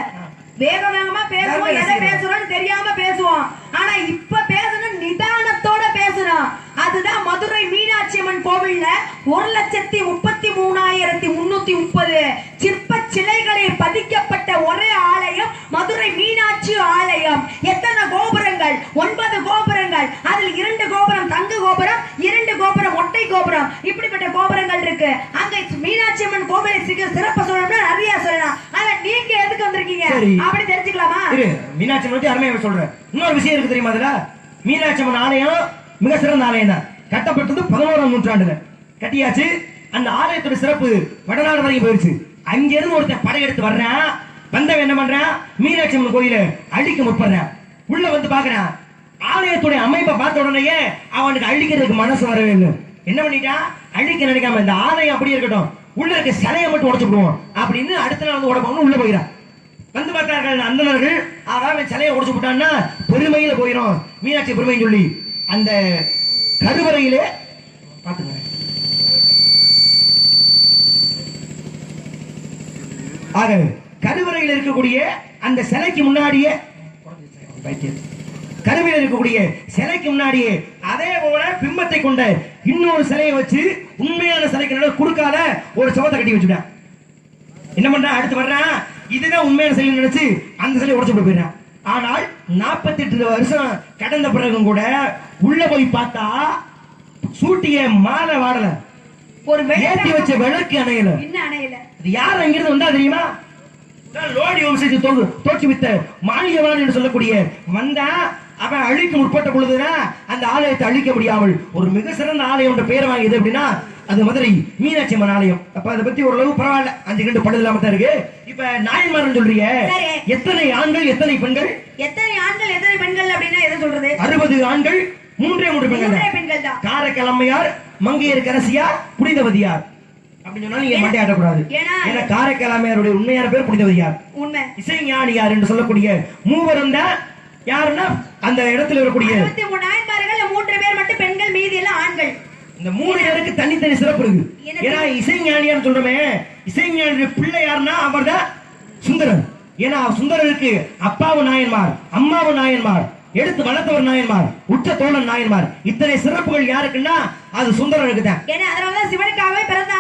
வேக வேகமா பேசுவோம், எதை பேசுறோம்னு தெரியாம பேசுவோம். ஆனா இப்ப பேசணும், நிதானத்தோட பேசணும். அதுதான் மதுரை மீனாட்சி அம்மன் கோவில்ல 1,33,330 சிற்ப சிலைகளில் பதிக்கப்பட்ட ஒரே ஆலயம் மதுரை மீனாட்சி ஆலயம். எத்தனை கோபுரங்கள்? 9 கோபுரங்கள். அதில் 2 கோபுரம் தங்க கோபுரம், 2 கோபுரம் ஒட்டை கோபுரம். இப்படிப்பட்ட கோபுரங்கள் இருக்கு. அங்க மீனாட்சி அம்மன் கோவிலை சிறப்பு சொல்லணும்னா நிறைய சொல்லலாம். ஆனா நீங்க எதுக்கு வந்திருக்கீங்க அப்படி தெரிஞ்சுக்கலாமா? மீனாட்சி அம்மன் அருமையா சொல்றேன். இன்னொரு விஷயம் இருக்கு தெரியுமா? அதுல மீனாட்சி அம்மன் ஆலயம் மிக சிறந்த ஆலயம் தான். கட்டப்பட்டது 11ஆம் நூற்றாண்டுல கட்டியாச்சு. அந்த ஆலயத்தோட சிறப்பு வடநாடு வரைக்கும் போயிருச்சு. அங்கிருந்து ஒருத்தன் படையெடுத்து வர்றான். வந்தவன் என்ன பண்றான்? மீனாட்சி அம்மன் கோயில அழிக்க முற்படுறான். உள்ள வந்து பாக்குறான். ஆலயத்துடைய அமைப்பை பார்த்த உடனேயே அவனுக்கு அழிக்கிறதுக்கு மனசு வரவே இல்லை. என்ன பண்ணிட்டான்? அழிக்க நினைக்காம இந்த ஆலயம் அப்படியே இருக்கட்டும், உள்ள இருக்க சிலையை மட்டும் உடைச்சு விடுவோம் அப்படின்னு அடுத்த நாள் வந்து உடைப்பாங்க. உள்ள போயிடான். வந்து பார்த்தார்கள் அந்தனர்கள், அவன் சிலையை உடைச்சு விட்டான்னா பெருமையில போயிடும் மீனாட்சி பெருமைன்னு சொல்லி அந்த கருவறையிலே பாத்துங்க. ஆக கருவறையில் இருக்கக்கூடிய அந்த சிலைக்கு முன்னாடியே கருவறையில் இருக்கக்கூடிய சிலைக்கு முன்னாடியே அதே போல பிம்பத்தை கொண்ட இன்னொரு சிலையை வச்சு உண்மையான சிலைக்கு குறுக்கால ஒரு சவத்தை கட்டி வச்சுட்டான். என்ன பண்றான்? அடுத்து வர்றான். இதுதான் உண்மையான சிலை நினைச்சு அந்த சிலையை உடைச்சு போயிடுறான். ஆனால் 48 வருஷம் கடந்த பிறகும் கூட உள்ள போய் பார்த்தா சூட்டிய மாலை வாடல, ஒரு ஏற்றி வச்ச விளக்கு அணையல. இது யார் அங்கிருந்து வந்தா தெரியுமா? லோடி வம்சத்தை தோற்றுவித்த மாளிகவான் என்று சொல்லக்கூடிய வந்தா அவன் அழிக்க முற்பட்ட பொழுதுதான் அந்த ஆலயத்தை அழிக்க முடியாமல் ஒரு மிக சிறந்த ஆலயம் என்ற பெயர் வாங்கியது. அப்படின்னா அது மதுரை மீனாட்சி அம்மன் ஆலயம். அப்ப அதை பத்தி ஓரளவு பரவாயில்ல, 5 கண்டு படுது இல்லாம தான் இருக்கு. இப்ப நாயன்மார் சொல்றீங்க, எத்தனை ஆண்கள் எத்தனை பெண்கள்? எத்தனை ஆண்கள் எத்தனை பெண்கள் அப்படின்னா எதை சொல்றது? 60 ஆண்கள் 3 பெண்கள் தான். காரைக்கால் அம்மையார், மங்கையர் கரசியார், புனிதவதியார் அப்படின்னு சொன்னா நீங்க மண்டை ஆட்டக்கூடாது. ஏன்னா காரைக்கால் அம்மையாருடைய உண்மையான பேர் புனிதவதியார். இசைஞானியார் என்று சொல்லக்கூடிய மூவரும் தான் யாருன்னா அந்த இடத்துல இருக்கக்கூடிய 63 நாயன்மார்கள், 3 பேர் மட்டும் பெண்கள், மீதி எல்லாம் ஆண்கள். இந்த 3 பேருக்கு தனித்தனி சிறப்பு இருக்கு. ஏன்னா இசைஞானியார் சொல்றமே, இசைஞானிய பிள்ளை யாருன்னா அவர் தான் சுந்தரன். ஏன்னா சுந்தரருக்கு அப்பாவும் நாயன்மார், அம்மாவும் நாயன்மார், எடுத்து வளர்த்தவர் நாயன்மார், உச்ச தோழன் நாயன்மார். இத்தனை சிறப்புகள் யாருக்குன்னா அது சுந்தரனுக்கு தான். ஏன்னா அதனால சிவனுக்காகவே பிறந்த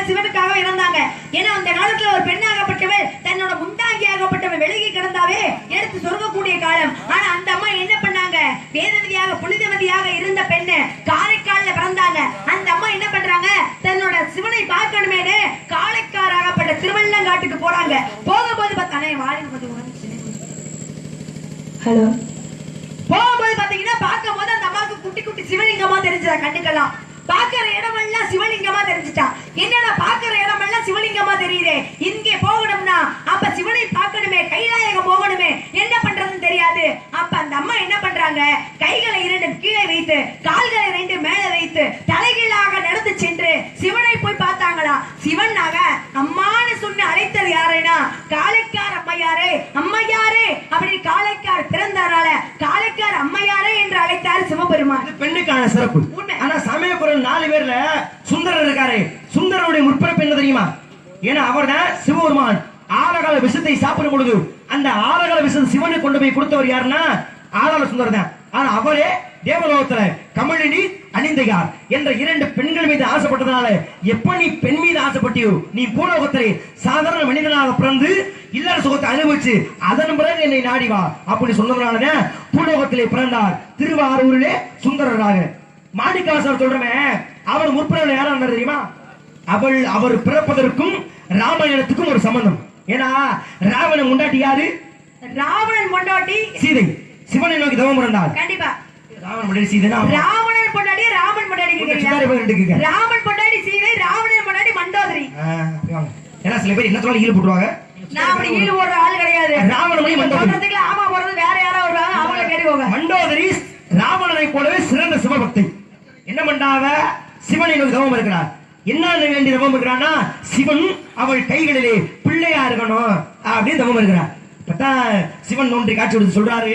சிவனுக்காக இறந்தாங்க. ஏன்னா அந்த காலத்துல ஒரு பெண்ணாகப்பட்டவள் தன்னோட முண்டாங்கியாகப்பட்டவள் விலகி கிடந்தாவே எடுத்து சொர்க்கக்கூடிய காலம். ஆனா அந்த அம்மா என்ன பண்ணாங்க, வேதவதியாக புனிதவதியாக இருந்த பெண்ணு காரைக்கால்ல பிறந்தாங்க. அந்த அம்மா என்ன பண்றாங்க, தன்னோட சிவனை பார்க்கணுமேனு காரைக்காராகப்பட்ட திருவள்ளங்காட்டுக்கு போறாங்க. போகும்போது பார்த்தானே ஹலோ போகும்போது பாத்தீங்கன்னா பார்க்கும் போது அந்த அம்மாவுக்கு குட்டி குட்டி சிவலிங்கமா தெரிஞ்சா கண்ணுக்கெல்லாம். பாக்குற இடமெல்லாம் சிவலிங்கமா தெரிஞ்சுட்டா. என்னடா பாக்குற இடமெல்லாம் சிவலிங்கமா தெரியுதே, இங்கே போகணும்னா அப்ப சிவனை பார்க்கணுமே, கைலாயகம் போகணுமே, என்ன பண்றதுன்னு தெரியாது. அப்ப அந்த அம்மா என்ன பண்றாங்க, கைகளை 2 கீழே வைத்து கால்களை 2 மேல வைத்து தலைகீழாக நடந்து சென்று சிவனை போய் பார்த்தாங்களா. சிவனாக அம்மான்னு சொன்ன அழைத்தது யாருன்னா காளைக்கார் அம்மையாரே. அம்மையாரே அப்படி காளைக்கார் பிறந்தாரால காளைக்கார் அம்மையாரே என்று அழைத்தார் சிவபெருமான். பெண்ணுக்கான சிறப்பு. ஆனா சமயபுரம் 4 பேர்ல சுந்தரர் இருக்காரு. சுந்தரருடைய முற்பிறப்பு என்ன தெரியுமா? ஏன்னா அவர் தான் சிவபெருமான் ஆலகால விஷத்தை சாப்பிடும் பொழுது அந்த ஆலகால விஷம் சிவனுக்கு கொண்டு போய் கொடுத்தவர் யாருன்னா ஆலகால சுந்தரர் தான். ஆனா அவரே தேவலோகத்துல கமலினி அனிந்தையார் என்ற 2 பெண்கள் மீது ஆசைப்பட்டதுனால, எப்ப நீ பெண் மீது ஆசைப்பட்டியோ நீ பூலோகத்திலே சாதாரண மனிதனாக பிறந்து இல்லற சுகத்தை அனுபவிச்சு அதன் பிறகு என்னை நாடிவா அப்படி சொன்னதுனாலதான் பூலோகத்திலே பிறந்தார். திருவாரூரிலே சுந்தரராக. மாணிக்கவாசகர் சொல்றமே, அவர் முற்பிறவில யாரா தெரியுமா? அவர் பிறப்பதற்கும் ராமாயணத்துக்கும் ஒரு சம்பந்தம். ஏன்னா ராவணன் முண்டாட்டி யாரு? ராவணன் முண்டாட்டி சீதை. சிவனை நோக்கி தவம் இருந்தார். கண்டிப்பா ராவணன் முண்டாட்டி சீதை. ராவணன் முண்டாட்டி ராமன் முண்டாட்டி கேக்குறீங்க. ராமன் முண்டாட்டி சீதை, ராவணன் முண்டாட்டி மண்டோதரி. ஏன்னா சில பேர் என்ன சொல்ல ஈடு போடுவாங்க. நான் அப்படி ஈடு போடுற ஆள் கிடையாது. ராவணமணி மண்டோதரி. ஆமா போறது வேற யாரோ வருவாங்க, அவங்கள கேட்டுக்கோங்க. மண்டோதரி ராவணனை போலவே சிறந்த சிவபக்தி. என்ன பண்ணாவ, சிவனை நோக்கி தவம் இருக்கிறார். என்ன வேண்டி தவம் இருக்கிறான்னா, சிவன் அவள் கைகளிலே பிள்ளையா இருக்கணும் அப்படின்னு தவம் இருக்கிறார். சிவன் ஒன்றை காட்சி கொடுத்து சொல்றாரு,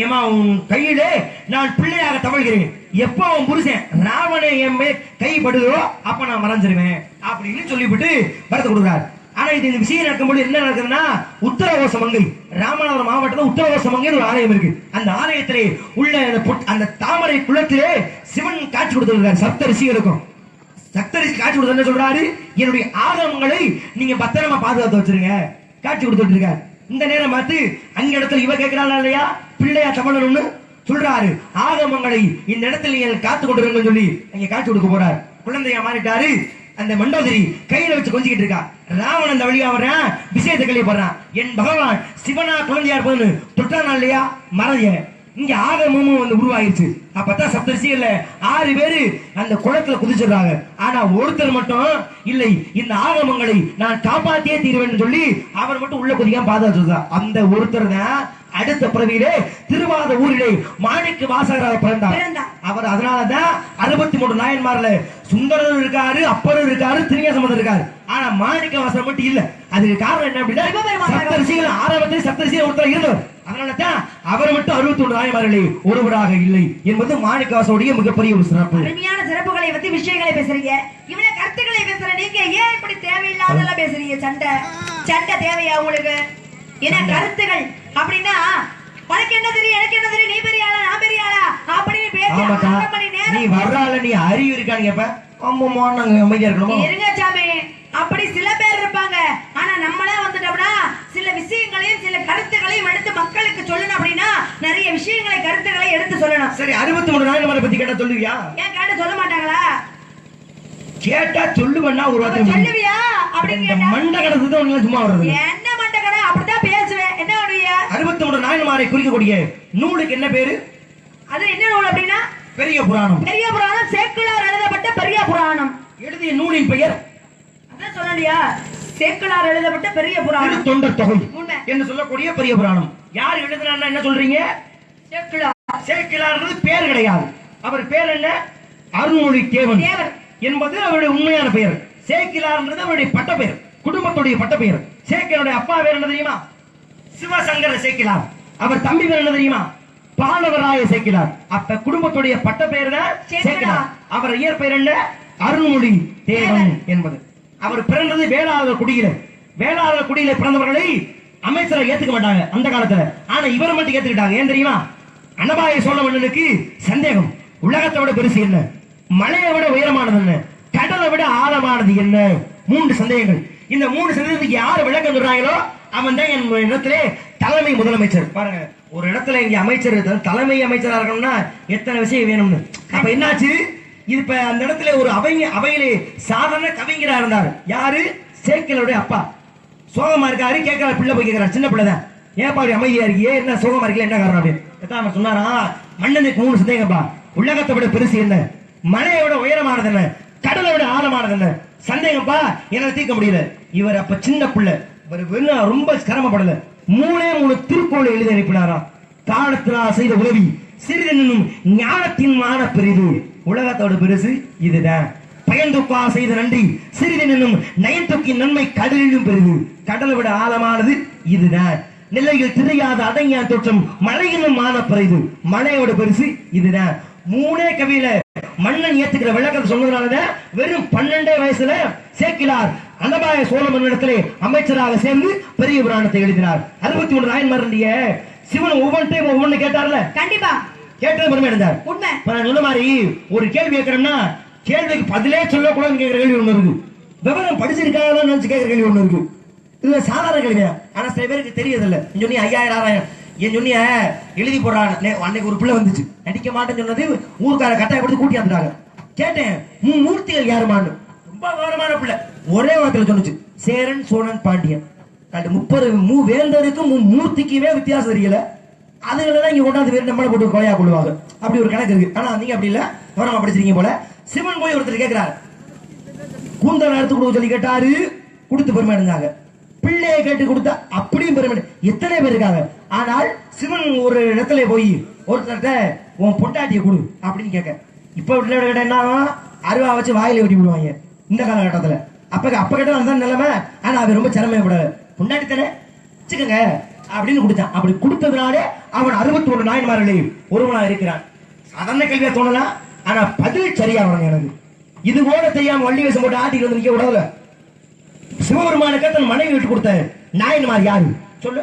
ஏமா உன் கையிலே நான் பிள்ளையாக தவழ்கிறேன். எப்ப அவன் புருஷன் ராவண என் கைப்படுதோ அப்ப நான் மறைஞ்சிருவேன் அப்படின்னு சொல்லிவிட்டு வரத்து கொடுக்குறாரு. ஆனா இது இந்த விஷயம் நடக்கும்போது என்ன நடக்குதுன்னா, உத்தரகோச மங்கை, ராமநாதபுரம் மாவட்டத்தில் உத்தரகோச மங்கைன்னு ஒரு ஆலயம் இருக்கு. அந்த ஆலயத்திலே உள்ள அந்த தாமரை குளத்திலே சிவன் காட்சி கொடுத்திருக்காரு. சப்தரிஷிகளுக்கும் சப்தரிஷி காட்சி கொடுத்து என்ன சொல்றாரு, என்னுடைய ஆகமங்களை நீங்க பத்திரமா பாதுகாத்து வச்சிருங்க காட்சி கொடுத்துட்டு இருக்காரு. இந்த நேரம் பார்த்து அங்க இடத்துல இவ கேட்கிறாள் இல்லையா, பிள்ளையா தமிழன்னு சொல்றாரு. ஆகமங்களை இந்த இடத்துல நீங்க காத்து கொண்டிருங்கன்னு சொல்லி அங்க காட்சி கொடுக்க போறாரு. குழந்தையா மாறிட்டாரு. அந்த மண்டோதரி கையில வச்சு கொஞ்சிக்கிட்டு இருக்கா. ராவணன் அந்த வழியா வர்றான், விஷயத்தை கழியப்படுறான். என் பகவான் சிவனா குழந்தையா இருப்பதுன்னு தொட்டானா இல்லையா, மறைய இங்க ஆகமும் வந்து உருவாயிருச்சு. அப்பதான் சப்தரிஷிகள்ல 6 பேரு அந்த குளத்துல குதிச்சிடுறாங்க. ஆனா ஒருத்தர் மட்டும் இல்லை, இந்த ஆகமங்களை நான் காப்பாத்தியே தீர்வேன் சொல்லி அவர் மட்டும் உள்ள குதிக்காம பாதுகாத்துதான். அந்த ஒருத்தர் தான் அடுத்த பிறவியிலே திருவாத ஊரிலே மாணிக்க வாசகராக பிறந்தார். அவர் அதனாலதான் 63 நாயன்மார்ல சுந்தரர் இருக்காரு, அப்பரும் இருக்காரு, திருஞாசம்பந்தர் இருக்காரு. ஆனா மாணிக்க வாசகர் மட்டும் இல்ல. அதுக்கு காரணம் என்ன அப்படின்னா, சப்தரிஷிகள் ஆரம்பத்தில் சப்தரிஷிகள் ஒருத்தர் இருந்தவர். அதனாலதான் அவர் மட்டும் 61 நாயன்மார்களே ஒருவராக இல்லை என்பது மாணிக்க வாசகருடைய மிகப்பெரிய ஒரு சிறப்பு. அருமையான சிறப்புகளை பத்தி விஷயங்களை பேசுறீங்க, இவ்வளவு கருத்துக்களை பேசுற நீங்க ஏன் இப்படி தேவையில்லாதெல்லாம் பேசுறீங்க? சண்டை தேவையா உங்களுக்கு? என்ன கருத்துகள் அப்படின்னா, உனக்கு என்ன தெரியும், எனக்கு என்ன தெரியும், நீ பெரிய ஆளா நான் பெரிய ஆளா அப்படின்னு பேசி நீ வர்றால நீ அறிவு இருக்கான்னு கேப்ப. ஆமாமா நாங்க அமைதியா இருக்கணும் இருங்க சாமி. அப்படி சில பேர் இருப்பாங்க. ஆனா நம்மளே வந்துட்டோம்னா சில விஷயங்களையும் சில கருத்துக்களையும் எடுத்து மக்களுக்கு சொல்லணும். அப்படின்னா நிறைய விஷயங்களை கருத்துக்களை எடுத்து சொல்லணும். சரி, 63 நாயன்மாரை பத்தி கேட்டா சொல்லுவியா? ஏன் கேட்டு சொல்ல மாட்டாங்களா? கேட்டா சொல்லுவேன்னா ஒரு வார்த்தை சொல்லுவியா அப்படின்னு கேட்டா மண்ட கடத்துதான் ஒண்ணு சும்மா வருது. என்ன மண்ட கடை? அப்படிதான் பேசுவேன். என்ன பண்ணுவியா? 63 நாயன்மாரை குறிக்கக்கூடிய நூலுக்கு என்ன பேரு? அது என்ன நூல் அப்படின்னா பெரிய புராணம். பெரிய புராணம் சேக்கிழார் எழுதப்பட்ட பெரிய புராணம். எழுதிய நூலின் பெயர் அதான் சொல்லலையா? சேக்கிழார் எழுதப்பட்ட பெரிய புராணம். தொண்டர் தொகை என்று சொல்லக்கூடிய பெரிய புராணம். யார் எழுதினா என்ன சொல்றீங்க? சேக்கிழார். சேக்கிழார் பேர் கிடையாது. அவர் பேர் என்ன? அருள்மொழி தேவன் என்பது அவருடைய உண்மையான பெயர். சேக்கிழார் அவருடைய பட்ட பெயர், குடும்பத்துடைய பட்ட பெயர். சேக்கிழாருடைய அப்பா பேர் என்ன தெரியுமா? சிவசங்கர சேக்கிழார். அவர் தம்பி பேர் என்ன தெரியுமா? பாலவராய சேக்கிழார். அப்ப குடும்பத்துடைய பட்ட பெயர் தான் சேக்கிழார். அவர் இயற்பெயர் என்ன? அருள்மொழி தேவன் என்பது. அவர் பிறந்தது வேளாளர் குடியில. வேளாளர் குடியில பிறந்தவர்களை அமைச்சரை ஏத்துக்க மாட்டாங்க அந்த காலத்துல. ஆனா இவர் மட்டும் ஏத்துக்கிட்டாங்க. ஏன் தெரியுமா? அனபாய சோழ மன்னனுக்கு சந்தேகம், உலகத்தை விட பெருசு என்ன, மலையை விட உயரமானது என்ன, கடலை விட ஆழமானது என்ன 3 சந்தேகங்கள். இந்த 3 சந்தேகத்துக்கு யார் விளக்கம் சொல்றாங்களோ அவன் தான் என் இடத்திலே தலைமை முதலமைச்சர். பாருங்க, ஒரு இடத்துல இங்க அமைச்சர் தலைமை அமைச்சரா இருக்கணும்னா எத்தனை விஷயம் வேணும்னு. அப்ப என்னாச்சு, இது இப்ப அந்த இடத்துல ஒரு அவையிலே சாதாரண கவிஞரா இருந்தார். யாரு? சேக்கிலருடைய அப்பா. சோகமா இருக்காரு, கேட்கிற பிள்ளை போய் கேட்கிறார், சின்ன பிள்ளை தான், ஏப்பா அப்படி அமைதியா இருக்கியே, என்ன சோகமா இருக்கல, என்ன காரணம் அப்படின்னு. அவன் சொன்னாரா, மன்னனுக்கு 3 சந்தேகப்பா. உலகத்தை விட பெருசு என்ன, மலையை விட உயரமானது என்ன, கடலை விட ஆழமானது என்ன, சந்தேகப்பா என்னால தீர்க்க முடியல. இவர் அப்ப சின்ன பிள்ளை, இவர் ரொம்ப சிரமப்படல, 3 திருக்குறளை எழுதி அனுப்பினாராம். காலத்தினால் செய்த உதவி சிறிதெனும் ஞானத்தின் மான பெரிது, உலகத்தோட பெருசு இதுதான். பயந்துப்பா செய்த நன்றி சிறிதெனும் நயன்தொக்கின் நன்மை கடலிலும் பெரிது, கடலை விட ஆழமானது இதுதான். நிலையில் தெரியாத அடங்கிய தோற்றம் மழையிலும் மான பெரிது, மழையோட பெருசு இதுதான். 3 கவியில மன்னன் ஏத்துக்கிற விளக்கத்தை சொன்னதுனாலதான் வெறும் 12 வயசுல சேக்கிலார் அனபாய சோழ மன்னனிடத்திலே அமைச்சராக சேர்ந்து பெரிய புராணத்தை எழுதினார். 63 நாயன்மாருடைய சிவன் ஒவ்வொன்றையும் கேட்டார்ல, கண்டிப்பா கேட்டது பெருமை அடைந்தார். உண்மை. நான் சொன்ன மாதிரி ஒரு கேள்வி கேட்கிறோம்னா கேள்விக்கு பதிலே சொல்லக்கூடாதுன்னு கேட்கிற கேள்வி ஒண்ணு இருக்கு, விவரம் படிச்சிருக்காங்கன்னு நினைச்சு கேட்கிற கேள்வி ஒண்ணு இருக்கு. இது சாதாரண கேள்வி, ஆனா சில பேருக்கு தெரியதில்லை. சொன்னி 5000 6000 என் சொன்னிய எழுதி போடுறாங்க. அன்னைக்கு ஒரு பிள்ளை வந்துச்சு, நடிக்க மாட்டேன்னு சொன்னது ஊருக்கார கட்டாயப்படுத்தி கூட்டி வந்துட்டாங்க. கேட்டேன், மூர்த்திகள் யாருமான்னு. ரொம்ப விவரமான பிள்ளை, ஒரே வார்த்தையில சொன்னுச்சு, சேரன் சோழன் பாண்டியன். 30 வேந்தருக்கும் மூர்த்திக்குமே வித்தியாசம் தெரியல. அதுகளெல்லாம் இங்க கொண்டாந்து வேறு நம்மளை போட்டு கொலையா கொள்வாங்க. அப்படி ஒரு கணக்கு இருக்கு. ஆனா நீங்க அப்படி இல்ல, விவரமா படிச்சிருக்கீங்க போல. சிவன் போய் ஒருத்தர் கேட்கிறார், கூந்தல் எடுத்து கொடுக்க சொல்லி கேட்டாரு, கொடுத்து பெருமை அடைஞ்சாங்க. பிள்ளையை கேட்டு கொடுத்தா அப்படியும் பெருமை. எத்தனை பேர் இருக்காங்க. ஆனால் சிவன் ஒரு இடத்துல போய் ஒருத்தர்கிட்ட உன் பொண்டாட்டியை கொடு அப்படின்னு கேட்க, இப்ப கேட்ட என்ன அருவா வச்சு வாயில வெட்டி விடுவாங்க இந்த காலகட்டத்துல. அப்ப கேட்ட அந்த நிலைமை. ஆனா அவன் ரொம்ப சிரமப்படாது, பொண்டாட்டி தானே வச்சுக்கங்க அப்படின்னு கொடுத்தான். அப்படி கொடுத்ததுனாலே அவன் 61 நாயன்மார்களே ஒருவனா இருக்கிறான். சாதாரண கேள்வியா தோணலாம், ஆனா பதில் சரியா வரணும். எனக்கு இது கூட தெரியாம வள்ளி வேஷம் போட்டு ஆட்டிட்டு வந்து நிக்க கூடாதுல. சிவபெருமானுக்கு தன் மனைவி விட்டு கொடுத்த நாயன்மார் யாரு சொல்லு.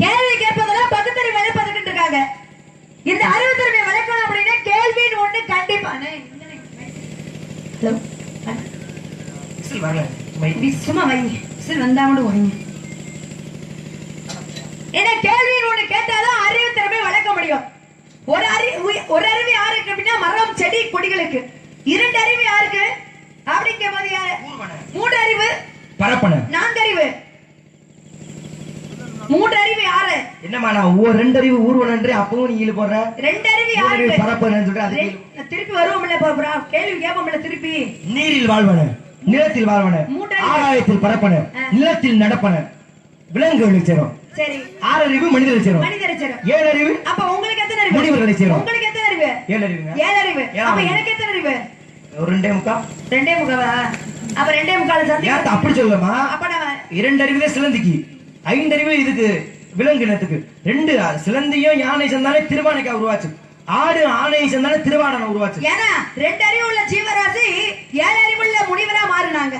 கேள்வி கேட்பதெல்லாம் பகுத்தறி விளைப்பதுக்கிட்டு இருக்காங்க. இந்த அறிவுத்திறமை விளைக்கணும் அப்படின்னா கேள்வின்னு ஒண்ணு கண்டிப்பா. சும்மா வைங்க, வந்தா மட்டும் வைங்க. ஏன்னா கேள்வின்னு ஒண்ணு கேட்டாதான் அறிவுத்திறமை வளர்க்க முடியும். ஒரு அறிவு யாருக்கு அப்படின்னா மரம் செடி கொடிகளுக்கு. 2 அறிவு யாருக்கு அப்படிங்கிற போது 3 அறிவு பரப்பன, 4 அறிவு 3 அறிவு யாரு? என்னமா நான் 2 அறிவு ஊர்வனன்றே அப்பவும் நீ போடுற. 2 அறிவு யாருக்கு பரப்பனன்னு சொல்ற. அது திருப்பி வருவோம்ல போறா, கேள்வி கேட்போம்ல திருப்பி. நீரில் வாழ்வன, நிலத்தில் வாழ்வன, ஆகாயத்தில் பரப்பன, நிலத்தில் நடப்பன, விலங்குகளுக்கு சேரும். சரி, 6 அறிவு மனிதர்களுக்கு சேரும். 7 அறிவு. அப்ப உங்களுக்கு எத்தனை அறிவு? முனிவர்களுக்கு சேரும். உங்களுக்கு எத்தனை அறிவு? 7 அறிவுங்க. 7 அறிவு. அப்ப எனக்கு எத்தனை அறிவு? ஒரு 2.25. 2.25வா? அப்ப 2.25 சந்தி. ஏன் அப்படி சொல்லமா? அப்ப நான் 2 அறிவுல சிலந்திக்கு, 5 அறிவு இதுக்கு விலங்கினத்துக்கு. 2 சிலந்தியும் யானை சேர்ந்தாலே திருவானைக்கா உருவாச்சு. 6 ஆணை சேர்ந்தாலே திருவாடனை உருவாச்சு. ஏன்னா 2 அறிவு உள்ள ஜீவராசி 7 அறிவு உள்ள முனிவரா மாறினாங்க.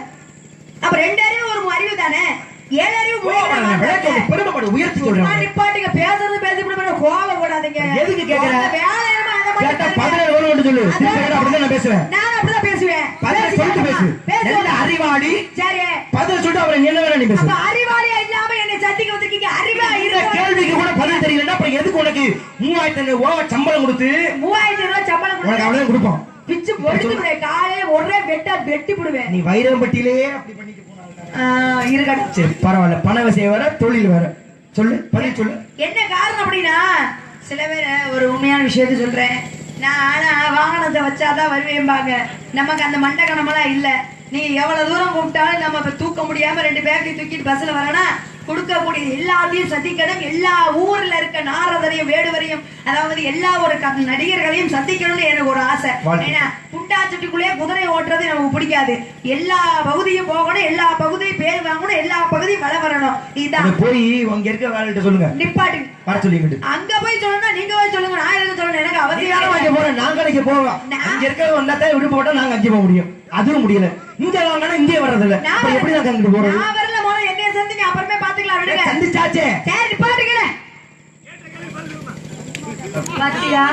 அப்ப 2 அறிவு ஒரு அறிவு தானே. 7 அறிவு முனிவரா மாறினாங்க. பெருமைப்படு உயர்த்தி சொல்றேன். நிப்பாட்டுங்க, பேசுறது பேசிவிட கோவம் போடாதீங்க. எதுக்கு கேக்குற? கேட்டா 17 ஒன்று சொல்லு. அப்படிதான் நான் பேசுவேன். நான் அப்படிதான் பேசுவேன். 17 சொல்லிட்டு பேசு. நல்ல அறிவாளி. சரி, 17 சொல்லிட்டு அப்புறம் என்ன வேணா நீ பேசு. அப்ப அறிவாளியா இல்லாம என்னை சத்திக்க வந்திருக்கீங்க. அறிவா இருக்க கேள்விக்கு கூட பதில் தெரியலன்னா அப்புறம் எதுக்கு உனக்கு 3000 ரூபாய் சம்பளம் கொடுத்து 3000 ரூபாய் சம்பளம் கொடுத்து உனக்கு அவ்வளவு கொடுப்போம். பிச்சு போடுறே காலையில ஒரே வெட்டி போடுவேன். நீ வைரம்பட்டியிலே அப்படி பண்ணிட்டு போனாங்க. இருக்கட்டும், சரி பரவாயில்ல. பண விஷயம் வேற, தொழில் வேற. சொல்லு, பதில் சொல்லு. என்ன காரணம் அப்படின்னா, சில பேர் ஒரு உண்மையான விஷயத்த சொல்றேன். நான் வாகனத்தை வச்சாதான் வருவேன்பாங்க. நமக்கு அந்த மண்டகணமெல்லாம் இல்ல. நீ எவ்வளவு தூரம் கூப்பிட்டாலும் நம்ம இப்ப தூக்க முடியாம 2 பேக்கையும் தூக்கிட்டு பஸ்ல வரனா கொடுக்கக்கூடிய எல்லாத்தையும் சந்திக்கணும். எல்லா ஊர்ல இருக்க நாரதரையும் வேடுவரையும், அதாவது எல்லா ஒரு நடிகர்களையும் சந்திக்கணும்னு எனக்கு ஒரு ஆசை. ஏன்னா புண்டாச்சுட்டுக்குள்ளேயே குதிரை ஓட்டுறது நமக்கு பிடிக்காது. எல்லா பகுதியும் போகணும், எல்லா பகுதியும் பேர் வாங்கணும், எல்லா பகுதியும் வள வரணும். இதான் போய் அங்க இருக்க வேலையிட்ட சொல்லுங்க, நிப்பாட்டு வர சொல்லிக்கிட்டு. அங்க போய் சொல்லணும்னா நீங்க போய் சொல்லுங்க, நான் எதுக்கு சொல்லணும்? எனக்கு அவசியம் போறேன். நான் கடைக்கு போவேன். அங்க இருக்க வந்தாத்தான் விட்டு போட்டா நாங்க அங்கே போக முடியும். அதுவும் முடியல. இங்க வாங்கினா இங்கே வர்றது இல்ல. எப்படி நாங்க அங்கிட்டு போறோம்? நான் வரல, முதல்ல என்னைய சந்திங்க, அப்புறமே பாத்துக்கலாம். விடுங்க, சந்திச்சாச்சே. சரி நிப்பாட்டுங்க. பாத்தியா?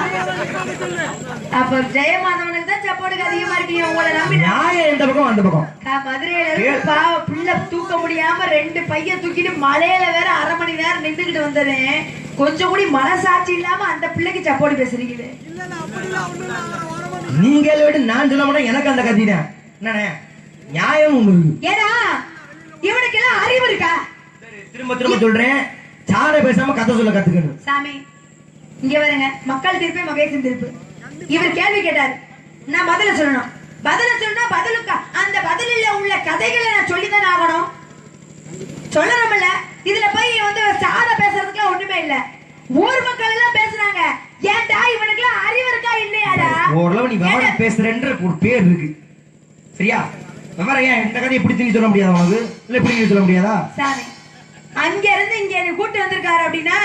அப்ப ஜெயமாதவனுக்கு தான் சப்போர்ட்டுக்கு அதிகமா இருக்கீங்க. உங்களை நம்பி நியாயம் எந்த பக்கம் அந்த பக்கம். மதுரையில இருந்து பாவ புள்ள தூக்க முடியாம 2 பைய தூக்கிட்டு மலையில வேற 1/2 மணி நேரம் நின்றுகிட்டு வந்தேன். கொஞ்சம் கூட மனசாட்சி இல்லாம அந்த பிள்ளைக்கு சப்போர்ட் பேசுறீங்களே. நீங்க விட நான் சொல்ல மாட்டேன். எனக்கு அந்த கத்தி தான் என்னண்ணே நியாயம் உங்களுக்கு. ஏடா இவனுக்கு எல்லாம் அறிவு இருக்கா? திரும்ப திரும்ப சொல்றேன், சாட பேசாம கதை சொல்ல கத்துக்கணும். சாமி இங்க வருங்க. மக்கள் தீர்ப்பே மகேசன் தீர்ப்பு. இவர் கேள்வி கேட்டார், நான் பதில சொல்லணும். பதில சொன்னா பதிலுக்கா அந்த பதிலில் உள்ள கதைகளை நான் சொல்லிதான் ஆகணும். சொல்லணும்ல. இதுல போய் வந்து சாத பேசுறதுக்கு ஒண்ணுமே இல்ல. ஊர் மக்கள் எல்லாம் பேசுறாங்க. ஏன்டா இவனுக்கு எல்லாம் அறிவு இருக்கா இல்லையாடா? ஓரளவு நீ விவரம் பேசுறேன்ற ஒரு பேர் இருக்கு. சரியா? விவரம் ஏன் இந்த கதையை பிடிச்சு சொல்ல முடியாதா உனக்கு? இல்ல இப்படி சொல்ல முடியாதா? சாமி அங்க இருந்து இங்க கூட்டு வந்திருக்காரு அப்படின்னா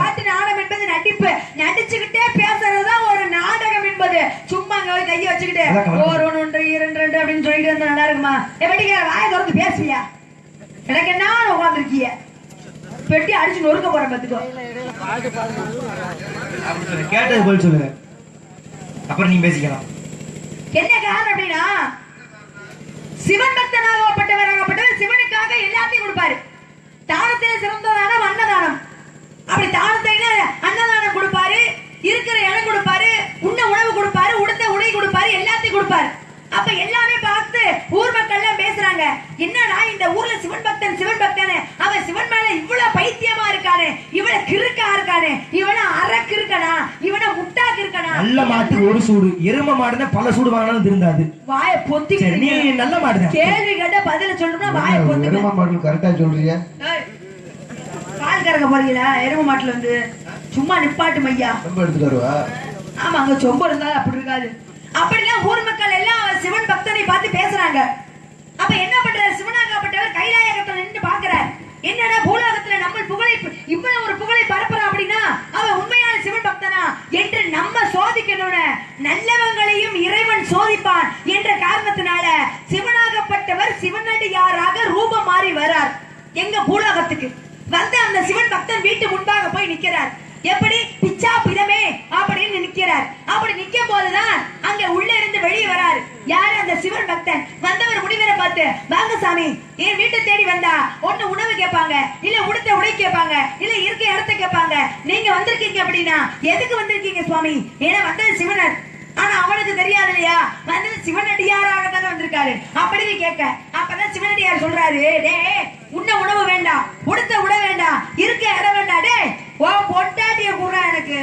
பாட்டு நாடகம் என்பது நடிப்பு. நடிச்சுக்கிட்டே பேசுறதுதான் ஒரு நாடகம் என்பது. சும்மா அங்க கையை வச்சுக்கிட்டு 1 1 2 2 அப்படின்னு சொல்லிட்டு இருந்தா நல்லா இருக்குமா? எப்படி வாயை திறந்து பேசுவியா? எனக்கு என்ன உட்காந்துருக்கிய பெட்டி அடிச்சு நொறுக்க போறேன் பாத்துக்கோ. கேட்டது போல் சொல்லுங்க, அப்புறம் நீ பேசிக்கலாம். என்ன காரணம் அப்படின்னா சிவன் பக்தனாகப்பட்டவர் சிவனுக்காக எல்லாத்தையும் கொடுப்பாரு. தானத்திலே சிறந்த தானம் அன்னதானம். அப்படி தானத்தில அன்னதானம் கொடுப்பாரு, இருக்கிற இடம் கொடுப்பாரு, உண்ண உணவு கொடுப்பாரு, உடுத்த உடை கொடுப்பாரு, எல்லாத்தையும் கொடுப்பாரு. அப்ப எல்லாமே பார்த்து ஊர் மக்கள் எல்லாம் பேசுறாங்க, என்னடா இந்த ஊர்ல சிவன் பக்தன் அவன் சிவன் மேல இவ்வளவு பைத்தியமா இருக்கானே, இவன கிறுக்கா இருக்கானே, இவன அரக்கு இருக்கனா, இவன முட்டாக்கு இருக்கனா. நல்ல மாட்டுக்கு ஒரு சூடு, எரும மாடுனா பல சூடு வாங்கினாலும் திருந்தாது. வாயை பொத்தி நீ நல்ல மாடுதான். கேள்வி கேட்ட பதில சொல்லணும்னா வாயை பொத்தி. எரும மாடு கரெக்டா சொல்றீங்க. பால் கறக்க போறீங்களா? எரும மாட்டுல வந்து சும்மா நிப்பாட்டு மையா. ரொம்ப எடுத்துட்டு வருவா. ஆமா அங்க சொம்பு இருந்தாலும் அப்படி இருக்காது. அப்படிலாம் ஊர் மக்கள் எல்லாம் சிவன் பக்தனை பார்த்து பேசுறாங்க. அப்ப என்ன பண்றாரு? சிவனாகப்பட்டவர் கைலாயகத்துல நின்று பாக்குறார். என்னன்னா பூலோகத்துல நம்ம புகழை இவ்வளவு ஒரு புகழை பரப்புறா அப்படின்னா அவன் உண்மையான சிவன் பக்தனா என்று நம்ம சோதிக்கணும்னு நல்லவங்களையும் இறைவன் சோதிப்பான் என்ற காரணத்தினால சிவனாகப்பட்டவர் சிவனடியாராக ரூபம் மாறி வரார் எங்க பூலோகத்துக்கு. வந்து அந்த சிவன் பக்தன் வீட்டு முன்பாக போய் நிக்கிறார். எப்படி பிச்சா பிதமே அப்படின்னு நிக்கிறார். அப்படி நிக்கும் போதுதான் அங்க உள்ள இருந்து வெளியே வராரு. யாரு? அந்த சிவன் பக்தன். வந்தவர் முனிவரை பார்த்து, வாங்க சாமி, என் வீட்டை தேடி வந்தா ஒண்ணு உணவு கேட்பாங்க, இல்ல உடுத்த உடை கேட்பாங்க, இல்ல இருக்க இடத்த கேட்பாங்க. நீங்க வந்திருக்கீங்க அப்படின்னா எதுக்கு வந்திருக்கீங்க சுவாமி? ஏன்னா வந்தது சிவனர். ஆனா அவனுக்கு தெரியாது இல்லையா, வந்தது சிவனடியாராக தானே வந்திருக்காரு அப்படின்னு கேட்க. அப்பதான் சிவனடியார் சொல்றாரு, டே உண்ண உணவு வேண்டாம், உடுத்த உட வேண்டாம், இருக்க இடம் வேண்டாம், டே உன் பொண்டாட்டிய கூடா எனக்கு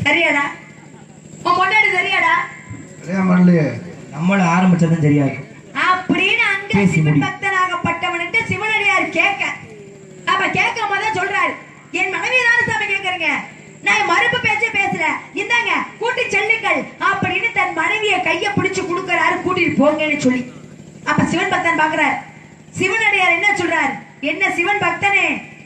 சரியாடா? உன் பொண்டாட்டி சரியாடா? நம்மள ஆரம்பிச்சதும் தெரியாது அப்படின்னு அங்க சிவன் பக்தனாகப்பட்டவன்ட்டு சிவனடியார் கேட்க. அப்ப கேட்கும் போது சொல்றாரு, என் மனைவி தானே சாமி கேட்கறீங்க, நான் மறுப்பு பேச்ச பேசல, இந்தாங்க கூட்டி செல்லுங்கள் அப்படின்னு தன் மனைவியை கைய பிடிச்சு கொடுக்கறாரு, கூட்டிட்டு போங்கன்னு சொல்லி. அப்ப சிவன் பக்தன் பாக்குறாரு. சிவனடியார் என்ன சொல்றாரு? என்ன சிவன் பக்தனே,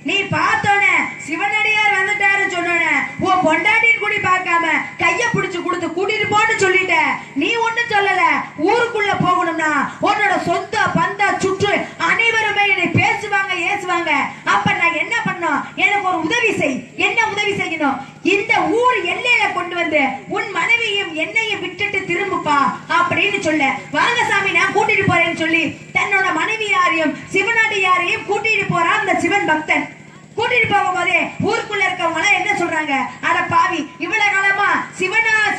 நீ பார்த்தோன சிவனடியார் வந்துட்டாரு சொன்னோன உன் பொண்டாட்டின்னு கூடி பார்க்காம கைய பிடிச்சு கொடுத்து கூட்டிட்டு போன்னு சொல்லிட்ட. நீ ஒண்ணு சொல்லல. ஊருக்குள்ள போகணும்னா உன்னோட சொந்த பந்தா சுற்று அனைவருமே என்னை பேசுவாங்க, ஏசுவாங்க. அப்ப நான் என்ன பண்ணணும்? எனக்கு ஒரு உதவி செய். என்ன உதவி செய்யணும்? இந்த ஊர் எல்லையில கொண்டு வந்து உன் மனைவியும் என்னையும் விட்டுட்டு திரும்புப்பா அப்படின்னு சொல்ல. வாங்க சாமி நான் கூட்டிட்டு போறேன்னு சொல்லி தன்னோட மனைவியாரையும் சிவனடியாரையும் கூட்டிட்டு போறான் அந்த சிவன் பக்தன். கூட்டிட்டு போகும்போதே ஊருக்குள்ள இருக்கவங்க என்ன சொல்றாங்க, அட பாவி, இவ்வளவு காலமா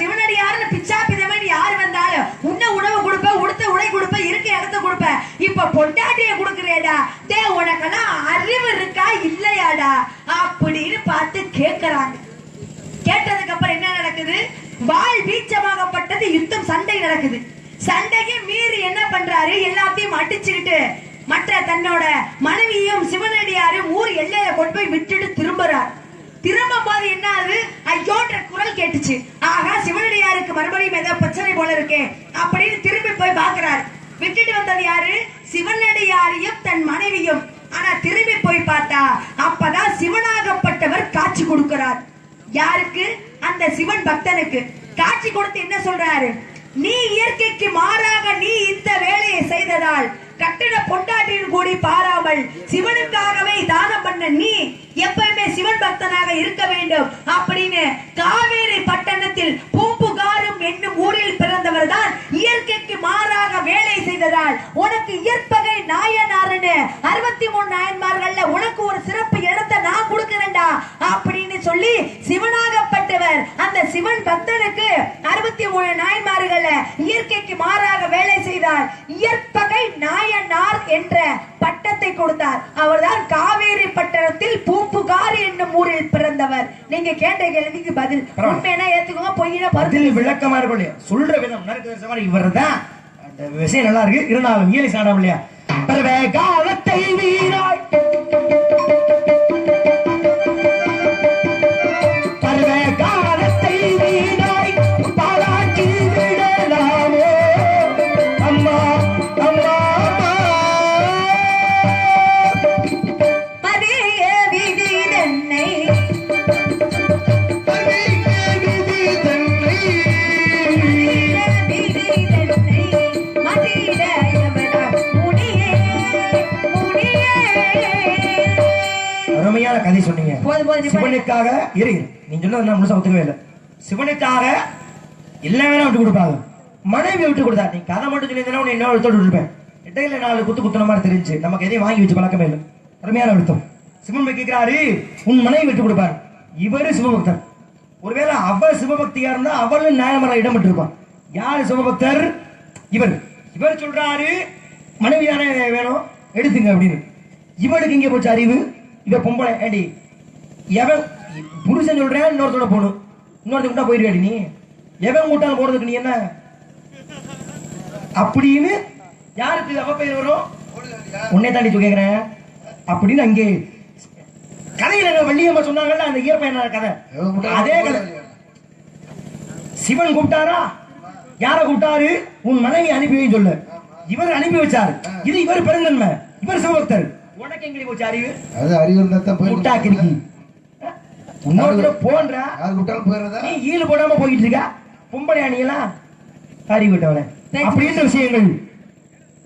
சிவனடியாருன்னு பிச்சா பிதமே யாரு வந்தாலும் உன்ன உணவு கொடுப்ப, உடுத்த உடை கொடுப்ப, இருக்க இடத்த கொடுப்ப, இப்ப பொண்டாட்டிய கொடுக்குறேடா, டே உனக்கெல்லாம் அறிவு இருக்கா இல்லையாடா அப்படின்னு பார்த்து கேட்கறாங்க. கேட்டதுக்கு அப்புறம் என்ன நடக்குது? வாள் வீச்சமாகப்பட்டது, யுத்தம், சண்டை நடக்குது. சண்டையும் மீறி என்ன பண்றாரு? எல்லாத்தையும் அடிச்சுக்கிட்டு மற்ற தன்னோட மனைவியும் சிவனடியாரும் ஊர் எல்லையில கொண்டு போய் விட்டுட்டு திரும்புறார். திரும்ப போது என்ன ஆகுது? ஐயோன்ற குரல் கேட்டுச்சு. ஆகா, சிவனடியாருக்கு மறுபடியும் ஏதோ பிரச்சனை போல இருக்கே அப்படின்னு திரும்பி போய் பாக்குறாரு. விட்டுட்டு வந்தது யாரு? சிவனடியாரையும் தன் மனைவியும். ஆனா திரும்பி போய் பார்த்தா அப்பதான் சிவனாகப்பட்டவர் காட்சி கொடுக்கிறார். யாருக்கு? அந்த சிவன் பக்தனுக்கு காட்சி கொடுத்து என்ன சொல்றாரு? நீ இயற்கைக்கு மாறாக நீ இந்த வேலையை செய்ததால் கட்டிட பொண்டாட்டியின் கூடி பாராமல் சிவனுக்காகவே தானம் பண்ண நீ எப்பயுமே சிவன் பக்தனாக இருக்க வேண்டும் அப்படின்னு காவேரி பட்டணத்தில் பூம்புகாரும் என்னும் ஊரில் பிறந்தவர் தான் இயற்கைக்கு மாறாக வேலை செய்ததால் உனக்கு இயற்பகை நாயனார்னு 63 நாயன்மார்கள்ல உனக்கு ஒரு சிறப்பு இடத்தை நான் கொடுக்கிறேன்டா அப்படின்னு சொல்லி சிவனாகப்பட்டவர் அந்த சிவன் பக்தனுக்கு 63 நாயன்மார்கள்ல இயற்கைக்கு மாறாக வேலை செய்தார். இயற்பகை நாயனார் என்ற பட்டத்தை கொடுத்தார். அவர்தான் காவேரி பட்டணத்தில் பூம்புகார் என்னும் ஊரில் பிறந்தவர். நீங்க கேட்ட கேள்விக்கு பதில் உண்மையா ஏத்துக்கோங்க, பொய்னா பதில் விளக்கமா இருக்கும். சொல்ற விதம் இவர்தான் அந்த விஷயம் நல்லா இருக்கு. இருந்தாலும் ஏழை சாடாம இல்லையா காலத்தை வீணாய் காலத்தை வீணாய் பாராட்டி விடலாமோ அம்மா அம்மா மதிய விதி தன்னை அருமையான கதை சொன்னீங்க. சிவனுக்காக இரு நீ சொன்னது நான் முழுசா ஒத்துக்கவே இல்லை. சிவனுக்காக எல்லாம் வேணா விட்டு கொடுப்பாங்க. மனைவி விட்டு கொடுத்தா நீ கதை மட்டும் சொல்லியிருந்தா உன்னை என்ன விட்டு இருப்பேன். இடையில 4 குத்துன மாதிரி தெரிஞ்சு நமக்கு எதையும் வாங்கி வச்சு பழக்கமே இல்லை. அருமையான விருத்தம். சிவன் கேட்கிறாரு உன் மனைவி விட்டு கொடுப்பார். இவரு சிவபக்தர். ஒருவேளை அவர் சிவபக்தியா இருந்தா அவளும் நியாயமர இடம் விட்டு இருப்பான். யாரு சிவபக்தர்? இவர். இவர் சொல்றாரு மனைவி தானே வேணும் எடுத்துங்க அப்படின்னு. இவனுக்கு இங்க போச்சு அறிவு. இவ பொம்பளை ஏண்டி எவன் புருஷன் சொல்றேன் இன்னொருத்தோட போகணும், இன்னொருத்த கூட்டா போயிருக்காடி நீ எவன் கூட்டாலும் போறதுக்கு நீ என்ன அப்படின்னு யாருக்கு அவ பேர் வரும்? உன்னை தாண்டி கேட்கிறேன் அப்படின்னு அங்கே கதையில வள்ளியம்மா சொன்னாங்கல்ல அந்த இயற்பயனான கதை, அதே கதை. சிவன் கூப்பிட்டாரா? யார கூப்பிட்டாரு? உன் மனைவி அனுப்பி சொல்ல. இவர் அனுப்பி வச்சாரு. இது இவர் பெருந்தன்மை, இவர் சிவபக்தர். உனக்கு எங்க போச்சு அறிவு? அது அறிவு இருந்தா தான் கூட்டா கிரிக்கி இன்னொரு போன்றா யார் கூட்டாலும் போயிடுறதா? நீ ஈடு போடாம போயிட்டு இருக்கா பொம்பளை அணியெல்லாம் அறிவு விட்டவன அப்படின்ற விஷயங்கள்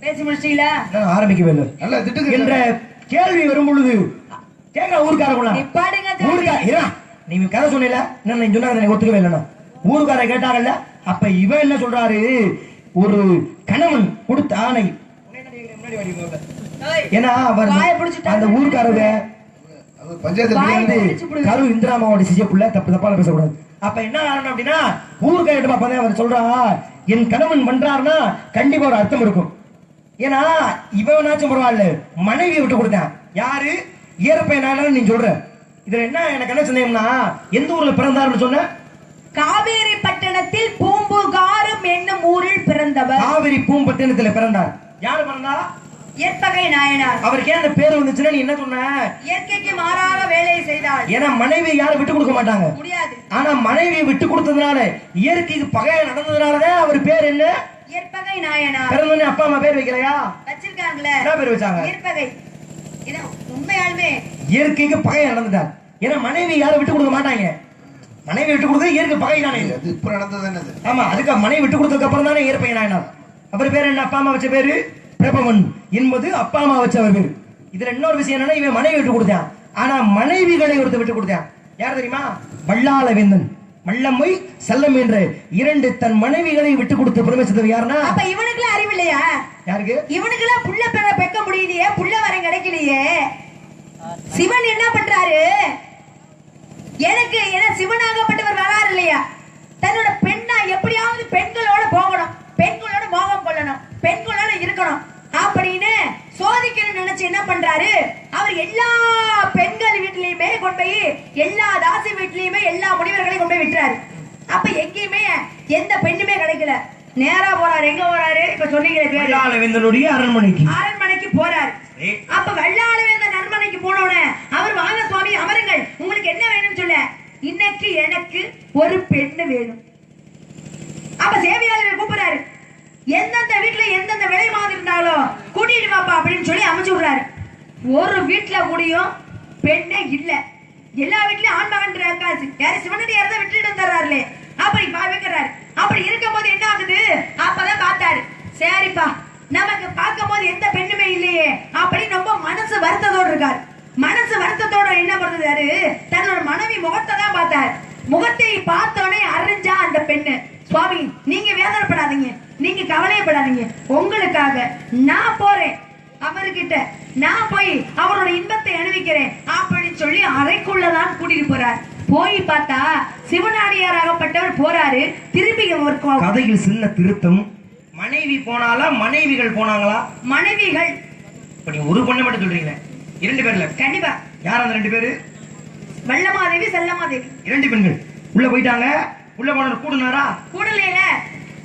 பேசி முடிச்சீங்களா? நான் ஆரம்பிக்கவே இல்லை. நல்லா திட்டுங்க என்ற கேள்வி வரும் பொழுது கேட்க ஊருக்காரங்களா நிப்பாடுங்க. நீ கதை சொன்ன என்ன சொன்னா ஒத்துக்கவே இல்லைன்னா ஊருக்கார கேட்டாங்கல்ல. அப்ப இவன் என்ன சொல்றாரு? ஒரு கணவன் கொடுத்த ஆணை. ஏன்னா அந்த ஊருக்காரங்க கரு இந்திராமாவோட சிஜப்புள்ள தப்பு தப்பால பேசக்கூடாது. அப்ப என்ன காரணம் அப்படின்னா ஊருக்காரிட்ட பாப்பா அவர் சொல்றா என் கணவன் பண்றாருன்னா கண்டிப்பா ஒரு அர்த்தம் இருக்கும். ஏன்னா இவனாச்சும் பரவாயில்ல மனைவியை விட்டு கொடுத்தேன். யாரு? இயற்பயனால நீ சொல்ற. இதுல என்ன எனக்கு என்ன சொன்னீங்கன்னா எந்த ஊர்ல பிறந்தாருன்னு சொன்ன? காவேரி பட்டணத்தில் பூம்புகாரும் என்னும் ஊரில் பிறந்தவர். காவேரி பூம்பட்டினத்தில் பிறந்தார். யாரு பிறந்தா? இயற்பகை நாயனார். அவருக்கு ஏன் அந்த பேர் வந்துச்சுன்னா நீ என்ன சொன்ன? இயற்கைக்கு மாறாக வேலை செய்தார். ஏன்னா மனைவி யாரும் விட்டு கொடுக்க மாட்டாங்க. முடியாது. ஆனா மனைவியை விட்டு கொடுத்ததுனால இயற்கைக்கு பகையா நடந்ததுனாலதான் அவர் பேர் என்ன? இயற்பகை நாயனார். பிறந்தோடனே அப்பா அம்மா பேர் வைக்கலையா? வச்சிருக்காங்களே. என்ன பேர் வச்சாங்க? இயற்பகை. உண்மையாலுமே இயற்கைக்கு பகையா நடந்துட்டார். ஏன்னா மனைவி யாரும் விட்டு கொடுக்க மாட்டாங்க. மனைவி விட்டு கொடுத்தது இயற்கை பகை தானே. இப்ப நடந்தது. ஆமா, அதுக்கு மனைவி விட்டு கொடுத்ததுக்கு அப்புறம் தானே இயற்பகை நாயனார். அவர் பேர் என்ன? அப்பா அம்மா வச்ச பேரு பிரபவன் என்பது அப்பா அம்மா வச்சவர் பேரு. இதுல இன்னொரு விஷயம் என்னன்னா இவன் மனைவி விட்டு கொடுத்தான். ஆனா மனைவிகளை ஒருத்தர் விட்டு கொடுத்தான். யார் தெரியுமா? வல்லாள வேந்தன். மல்லம்மை செல்லம் என்ற 2 தன் மனைவிகளை விட்டு கொடுத்த பிரமேசத்தவர் யாருன்னா? அப்ப இவனுக்குலாம் அறிவு இல்லையா? யாருக்கு? இவனுக்குலாம் புள்ள பெக்க முடியலையே, புள்ள வர கிடைக்கலையே. சிவன் என்ன பண்றாரு? எனக்கு சிவனாகப்பட்டவர் வராரு இல்லையா? தன்னோட பெண்ணா எப்படியாவது பெண்களோட போகணும், பெண்களோட மோகம் கொள்ளணும், பெண்களோட இருக்கணும் அப்படின்னு சோதிக்கணும்னு நினைச்சு என்ன பண்றாரு? அவர் எல்லா பெண்கள் வீட்லயுமே கொண்டு போய், எல்லா தாசி வீட்லயுமே எல்லா முனிவர்களையும் கொண்டு போய் விட்டுறாரு. அப்ப எங்கேயுமே எந்த பெண்ணுமே கிடைக்கல. நேரா போறாரு. எங்க போறாரு? இப்ப சொன்னீங்களே வல்லாளவேந்தனுடைய அரண்மனைக்கு போறாரு. அப்ப வல்லாளவேந்தன் அரண்மனைக்கு போனோடனே அவர் வாங்க சுவாமி அமருங்கள், உங்களுக்கு என்ன வேணும்னு சொல்ல. இன்னைக்கு எனக்கு ஒரு பெண்ணு வேணும். அப்ப சேவையாளரை கூப்பிடுறாரு. எந்தெந்த வீட்டுல எந்தெந்த விலை மாதிரி இருந்தாலும் கூட்டிட்டு வாப்பா அப்படின்னு சொல்லி அமைச்சு விடுறாரு. ஒரு வீட்டுல கூடியும் பெண்ணே இல்ல. எல்லா வீட்லயும் ஆண் மகன் இருக்காது. யாரு? சிவனடியார் தான் விட்டுட்டு வந்துடுறாருலே. அப்படி வைக்கிறாரு. அப்படி இருக்கும் போது என்ன ஆகுது? அப்பதான் பார்த்தாரு. சரிப்பா நமக்கு பார்க்கும் போது எந்த பெண்ணுமே இல்லையே அப்படின்னு ரொம்ப மனசு வருத்தத்தோடு இருக்காரு. மனசு வருத்தத்தோட என்ன பண்றாரு, தன்னோட மனைவி முகத்தை தான் பார்த்தார். முகத்தை பார்த்தோடனே அறிஞ்சா அந்த பெண்ணு, சுவாமி நீங்க வேதனைப்படாதீங்க, நீங்க கவலையப்படாதீங்க, உங்களுக்காக நான் போறேன் அவர்கிட்ட, நான் போய் அவரோட இன்பத்தை அனுபவிக்கிறேன் அப்படின்னு சொல்லி அறைக்குள்ளதான் கூட்டிட்டு போறார். போய் பார்த்தா சிவனாடியாராகப்பட்டவர் போறாரு. திருப்பி ஒரு கதையில் சின்ன திருத்தம். மனைவி போனாலா மனைவிகள் போனாங்களா? மனைவிகள். இப்ப நீங்க ஒரு பொண்ணை மட்டும் சொல்றீங்க, 2 பேர்ல கண்டிப்பா. யார் அந்த 2 பேரு? வள்ளமாதேவி செல்லமாதேவி, 2 பெண்கள் உள்ள போயிட்டாங்க. உள்ள போன கூடுனாரா? கூடலையில